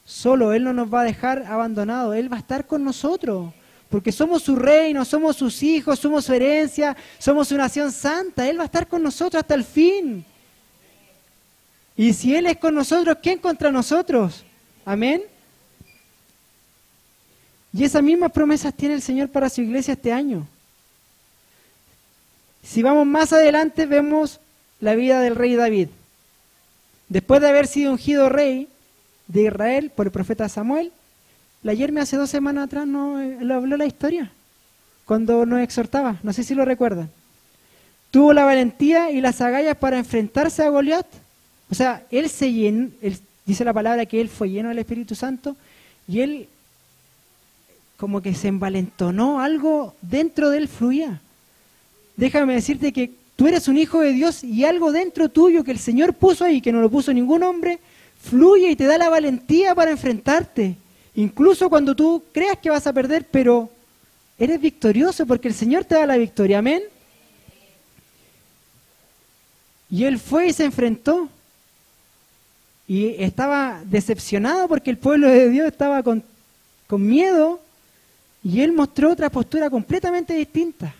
solo, Él no nos va a dejar abandonados, Él va a estar con nosotros, porque somos su reino, somos sus hijos, somos su herencia, somos su nación santa. Él va a estar con nosotros hasta el fin. Y si Él es con nosotros, ¿quién contra nosotros? Amén. Y esas mismas promesas tiene el Señor para su iglesia este año. Si vamos más adelante, vemos la vida del rey David. Después de haber sido ungido rey de Israel por el profeta Samuel, la Yerme hace 2 semanas atrás lo habló la historia, cuando nos exhortaba, no sé si lo recuerdan. Tuvo la valentía y las agallas para enfrentarse a Goliat. O sea, él se llenó, dice la palabra que él fue lleno del Espíritu Santo, y él como que se envalentonó, algo dentro de él fluía. Déjame decirte que tú eres un hijo de Dios y algo dentro tuyo que el Señor puso ahí, que no lo puso ningún hombre, fluye y te da la valentía para enfrentarte. Incluso cuando tú creas que vas a perder, pero eres victorioso porque el Señor te da la victoria. Amén. Y él fue y se enfrentó. Y estaba decepcionado porque el pueblo de Dios estaba con miedo. Y él mostró otra postura completamente distinta.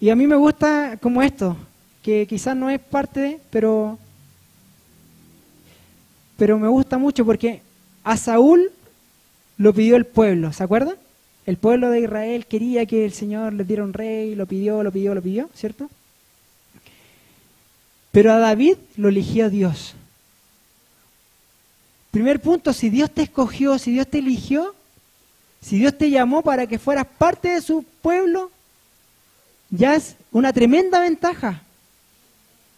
Y a mí me gusta como esto, que quizás no es parte, pero me gusta mucho porque a Saúl lo pidió el pueblo, ¿se acuerdan? El pueblo de Israel quería que el Señor le diera un rey, lo pidió, ¿cierto? Pero a David lo eligió Dios. Primer punto, si Dios te escogió, si Dios te eligió, si Dios te llamó para que fueras parte de su pueblo, ya es una tremenda ventaja.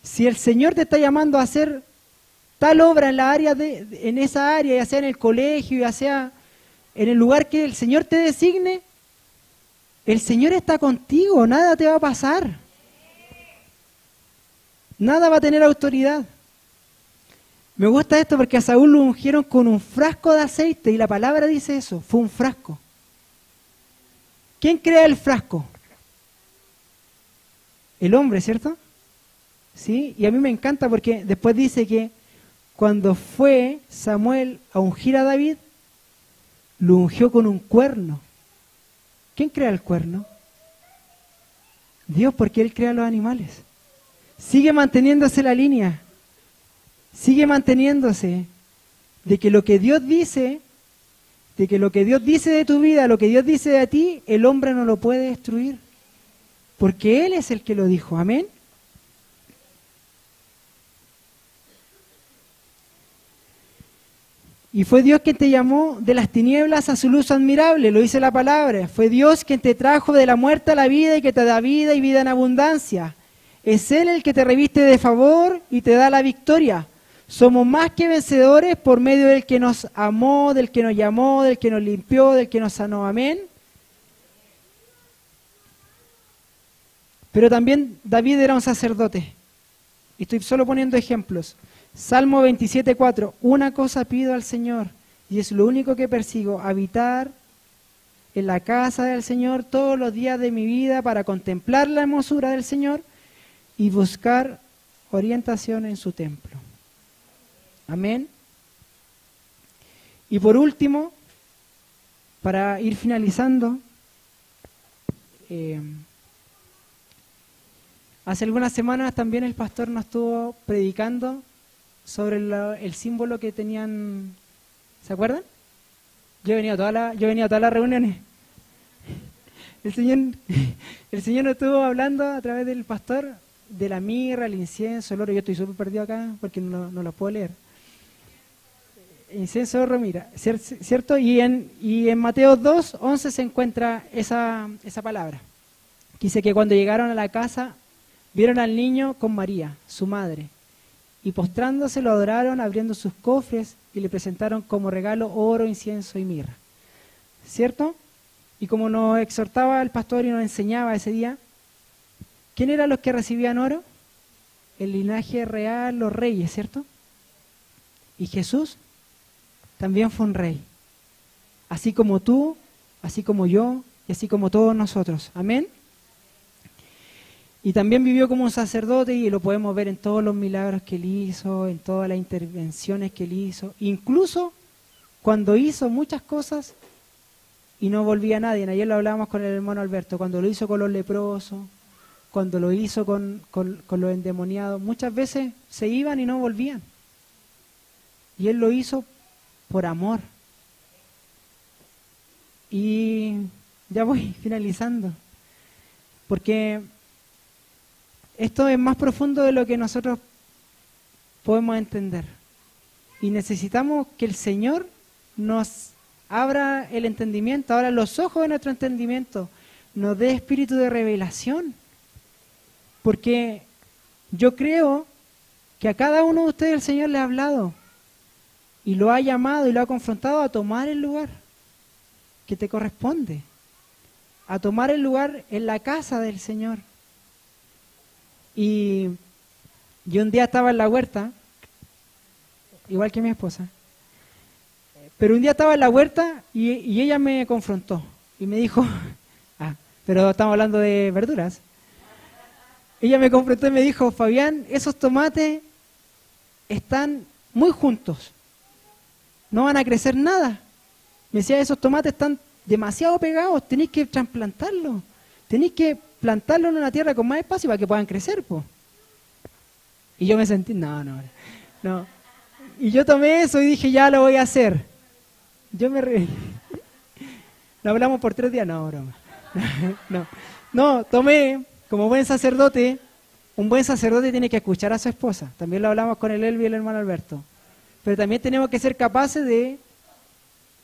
Si el Señor te está llamando a hacer tal obra en la área en esa área, ya sea en el colegio, ya sea en el lugar que el Señor te designe, el Señor está contigo, nada te va a pasar. Nada va a tener autoridad. Me gusta esto porque a Saúl lo ungieron con un frasco de aceite y la palabra dice eso, fue un frasco. ¿Quién crea el frasco? El hombre, ¿cierto? ¿Sí? Y a mí me encanta porque después dice que cuando fue Samuel a ungir a David, lo ungió con un cuerno. ¿Quién crea el cuerno? Dios, porque Él crea los animales. Sigue manteniéndose la línea. Sigue manteniéndose de que lo que Dios dice, de tu vida, lo que Dios dice de ti, el hombre no lo puede destruir. Porque Él es el que lo dijo. Amén. Y fue Dios quien te llamó de las tinieblas a su luz admirable, lo dice la palabra. Fue Dios quien te trajo de la muerte a la vida y que te da vida y vida en abundancia. Es Él el que te reviste de favor y te da la victoria. Somos más que vencedores por medio del que nos amó, del que nos llamó, del que nos limpió, del que nos sanó. Amén. Pero también David era un sacerdote. Y estoy solo poniendo ejemplos. Salmo 27:4. Una cosa pido al Señor, y es lo único que persigo, habitar en la casa del Señor todos los días de mi vida para contemplar la hermosura del Señor y buscar orientación en su templo. Amén. Y por último, para ir finalizando, hace algunas semanas también el pastor nos estuvo predicando sobre el símbolo que tenían, ¿se acuerdan? Yo he venido a todas las reuniones. El Señor nos estuvo hablando a través del pastor de la mirra, el incienso, el oro. Yo estoy súper perdido acá porque no lo puedo leer. Incienso, oro, mira, ¿cierto? Y en Mateo 2:11 se encuentra esa palabra. Dice que cuando llegaron a la casa, vieron al niño con María, su madre, y postrándose lo adoraron, abriendo sus cofres, y le presentaron como regalo oro, incienso y mirra. ¿Cierto? Y como nos exhortaba el pastor y nos enseñaba ese día, ¿quién eran los que recibían oro? El linaje real, los reyes, ¿cierto? Y Jesús también fue un rey. Así como tú, así como yo, y así como todos nosotros. Amén. Y también vivió como un sacerdote y lo podemos ver en todos los milagros que él hizo, en todas las intervenciones que él hizo, incluso cuando hizo muchas cosas y no volvía a nadie. Ayer lo hablábamos con el hermano Alberto, cuando lo hizo con los leprosos, cuando lo hizo con los endemoniados, muchas veces se iban y no volvían. Y él lo hizo por amor. Y ya voy finalizando, porque esto es más profundo de lo que nosotros podemos entender. Y necesitamos que el Señor nos abra el entendimiento, abra los ojos de nuestro entendimiento, nos dé espíritu de revelación. Porque yo creo que a cada uno de ustedes el Señor le ha hablado y lo ha llamado y lo ha confrontado a tomar el lugar que te corresponde, a tomar el lugar en la casa del Señor. Y yo un día estaba en la huerta, igual que mi esposa, pero un día estaba en la huerta y ella me confrontó y me dijo, pero estamos hablando de verduras. Ella me confrontó y me dijo, Fabián, esos tomates están muy juntos, no van a crecer nada. Me decía, esos tomates están demasiado pegados, tenéis que trasplantarlos, tenéis que plantarlo en una tierra con más espacio para que puedan crecer, po. Y yo me sentí, no. Y yo tomé eso y dije, ya lo voy a hacer. Yo me reí. ¿Lo hablamos por 3 días? No, broma. No, tomé, como buen sacerdote, un buen sacerdote tiene que escuchar a su esposa. También lo hablamos con el Elvi y el hermano Alberto. Pero también tenemos que ser capaces de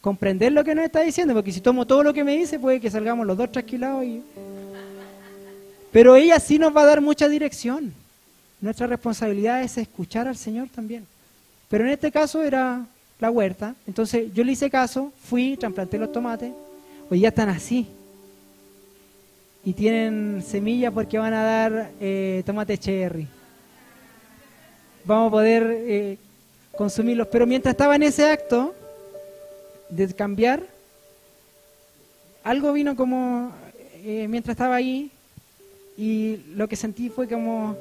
comprender lo que nos está diciendo, porque si tomo todo lo que me dice, puede que salgamos los dos trasquilados y... Pero ella sí nos va a dar mucha dirección. Nuestra responsabilidad es escuchar al Señor también. Pero en este caso era la huerta. Entonces yo le hice caso, fui, trasplanté los tomates. Hoy ya están así. Y tienen semillas porque van a dar tomate cherry. Vamos a poder consumirlos. Pero mientras estaba en ese acto de cambiar, algo vino como, mientras estaba ahí, y lo que sentí fue como,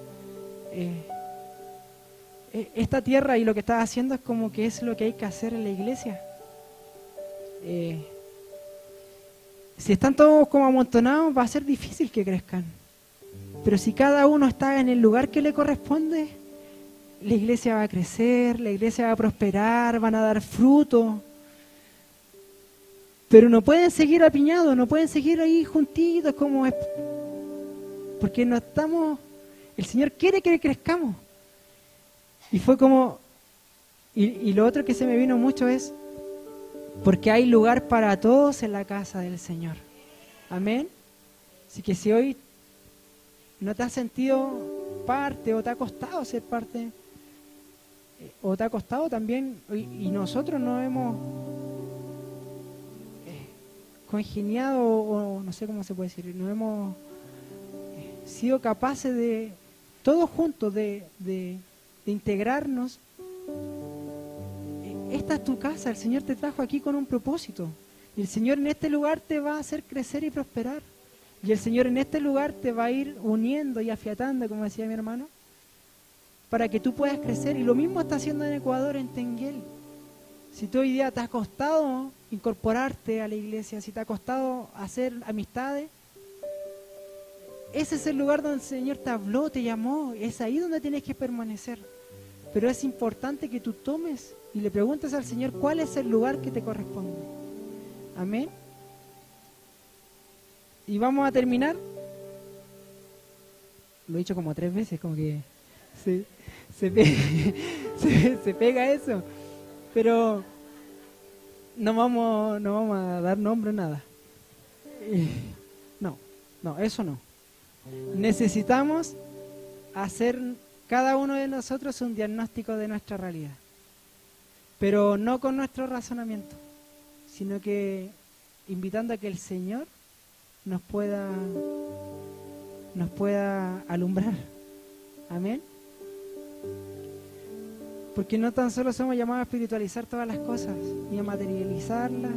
esta tierra y lo que estás haciendo es como que es lo que hay que hacer en la iglesia. Si están todos como amontonados, va a ser difícil que crezcan. Pero si cada uno está en el lugar que le corresponde, la iglesia va a crecer, la iglesia va a prosperar, van a dar fruto. Pero no pueden seguir apiñados, no pueden seguir ahí juntitos como... Porque no estamos... El Señor quiere que crezcamos. Y fue como... Y lo otro que se me vino mucho es... Porque hay lugar para todos en la casa del Señor. Amén. Así que si hoy no te has sentido parte o te ha costado ser parte, o te ha costado también, y nosotros no hemos congeniado, o no sé cómo se puede decir, no hemos sido capaces de, todos juntos, de integrarnos. Esta es tu casa, el Señor te trajo aquí con un propósito. Y el Señor en este lugar te va a hacer crecer y prosperar. Y el Señor en este lugar te va a ir uniendo y afiatando, como decía mi hermano, para que tú puedas crecer. Y lo mismo está haciendo en Ecuador, en Tenguel. Si tú hoy día te ha costado incorporarte a la iglesia, si te ha costado hacer amistades, ese es el lugar donde el Señor te habló, te llamó. Es ahí donde tienes que permanecer. Pero es importante que tú tomes y le preguntes al Señor cuál es el lugar que te corresponde. Amén. Y vamos a terminar. Lo he dicho como 3 veces, como que se pega eso. Pero no vamos a dar nombre, nada. No, eso no. Necesitamos hacer cada uno de nosotros un diagnóstico de nuestra realidad. Pero no con nuestro razonamiento, sino que invitando a que el Señor nos pueda alumbrar. Amén. Porque no tan solo somos llamados a espiritualizar todas las cosas y a materializarlas.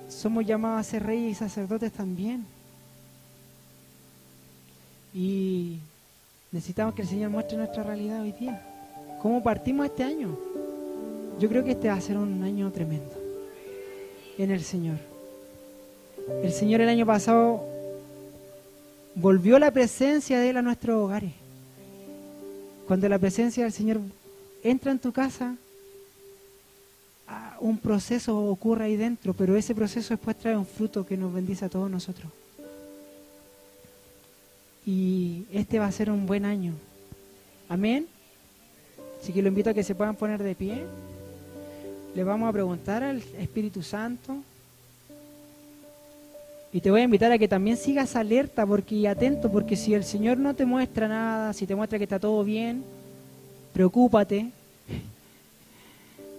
Somos llamados a ser reyes y sacerdotes también. Y necesitamos que el Señor muestre nuestra realidad hoy día. ¿Cómo partimos este año? Yo creo que este va a ser un año tremendo en el Señor. El Señor el año pasado volvió la presencia de Él a nuestros hogares. Cuando la presencia del Señor entra en tu casa, un proceso ocurre ahí dentro, pero ese proceso después trae un fruto que nos bendice a todos nosotros. Y este va a ser un buen año. Amén. Así que lo invito a que se puedan poner de pie. Le vamos a preguntar al Espíritu Santo. Y te voy a invitar a que también sigas alerta y atento, porque si el Señor no te muestra nada, si te muestra que está todo bien, preocúpate.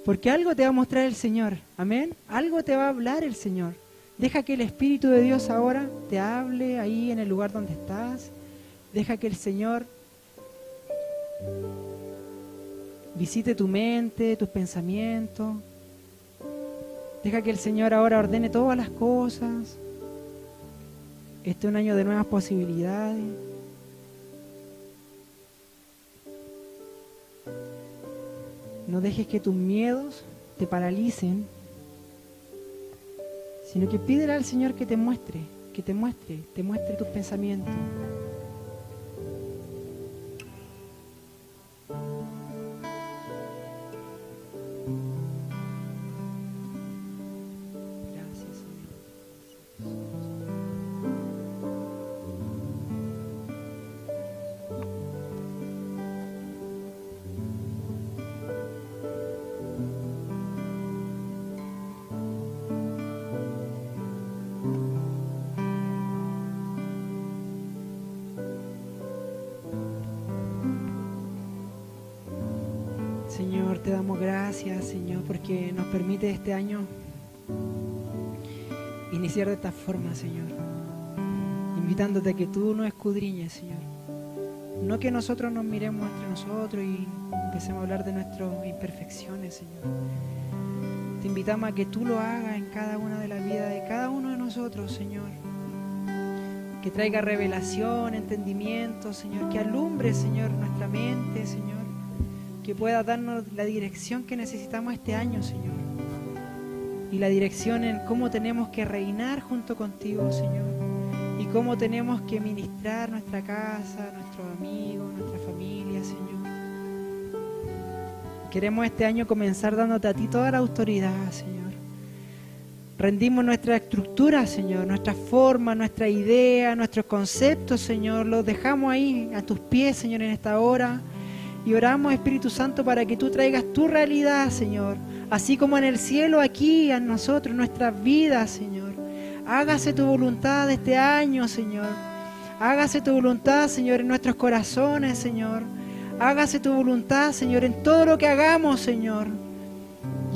Porque algo te va a mostrar el Señor. Amén. Algo te va a hablar el Señor. Deja que el Espíritu de Dios ahora te hable ahí en el lugar donde estás. Deja que el Señor visite tu mente, tus pensamientos. Deja que el Señor ahora ordene todas las cosas. Este es un año de nuevas posibilidades. No dejes que tus miedos te paralicen, sino que pídele al Señor que te muestre tus pensamientos. Gracias, Señor. Señor, te damos gracias, Señor, porque nos permite este año iniciar de esta forma, Señor, invitándote a que tú nos escudriñes, Señor. No que nosotros nos miremos entre nosotros y empecemos a hablar de nuestras imperfecciones, Señor. Te invitamos a que tú lo hagas en cada una de las vidas de cada uno de nosotros, Señor. Que traiga revelación, entendimiento, Señor, que alumbre, Señor, nuestra mente, Señor. Que pueda darnos la dirección que necesitamos este año, Señor. Y la dirección en cómo tenemos que reinar junto contigo, Señor. Y cómo tenemos que ministrar nuestra casa, nuestros amigos, nuestra familia, Señor. Queremos este año comenzar dándote a ti toda la autoridad, Señor. Rendimos nuestra estructura, Señor, nuestra forma, nuestra idea, nuestros conceptos, Señor. Los dejamos ahí a tus pies, Señor, en esta hora. Y oramos, Espíritu Santo, para que tú traigas tu realidad, Señor. Así como en el cielo, aquí, en nosotros, en nuestras vidas, Señor. Hágase tu voluntad este año, Señor. Hágase tu voluntad, Señor, en nuestros corazones, Señor. Hágase tu voluntad, Señor, en todo lo que hagamos, Señor.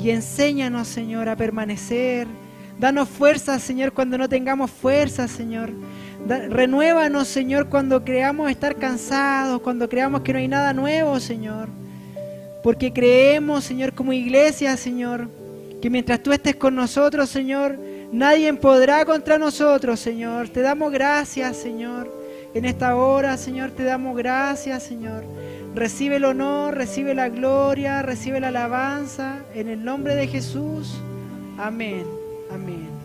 Y enséñanos, Señor, a permanecer. Danos fuerzas, Señor, cuando no tengamos fuerzas, Señor. Renuévanos, Señor, cuando creamos estar cansados, cuando creamos que no hay nada nuevo, Señor. Porque creemos, Señor, como iglesia, Señor, que mientras tú estés con nosotros, Señor, nadie podrá contra nosotros, Señor. Te damos gracias, Señor. En esta hora, Señor, te damos gracias, Señor. Recibe el honor, recibe la gloria, recibe la alabanza. En el nombre de Jesús. Amén. Amén.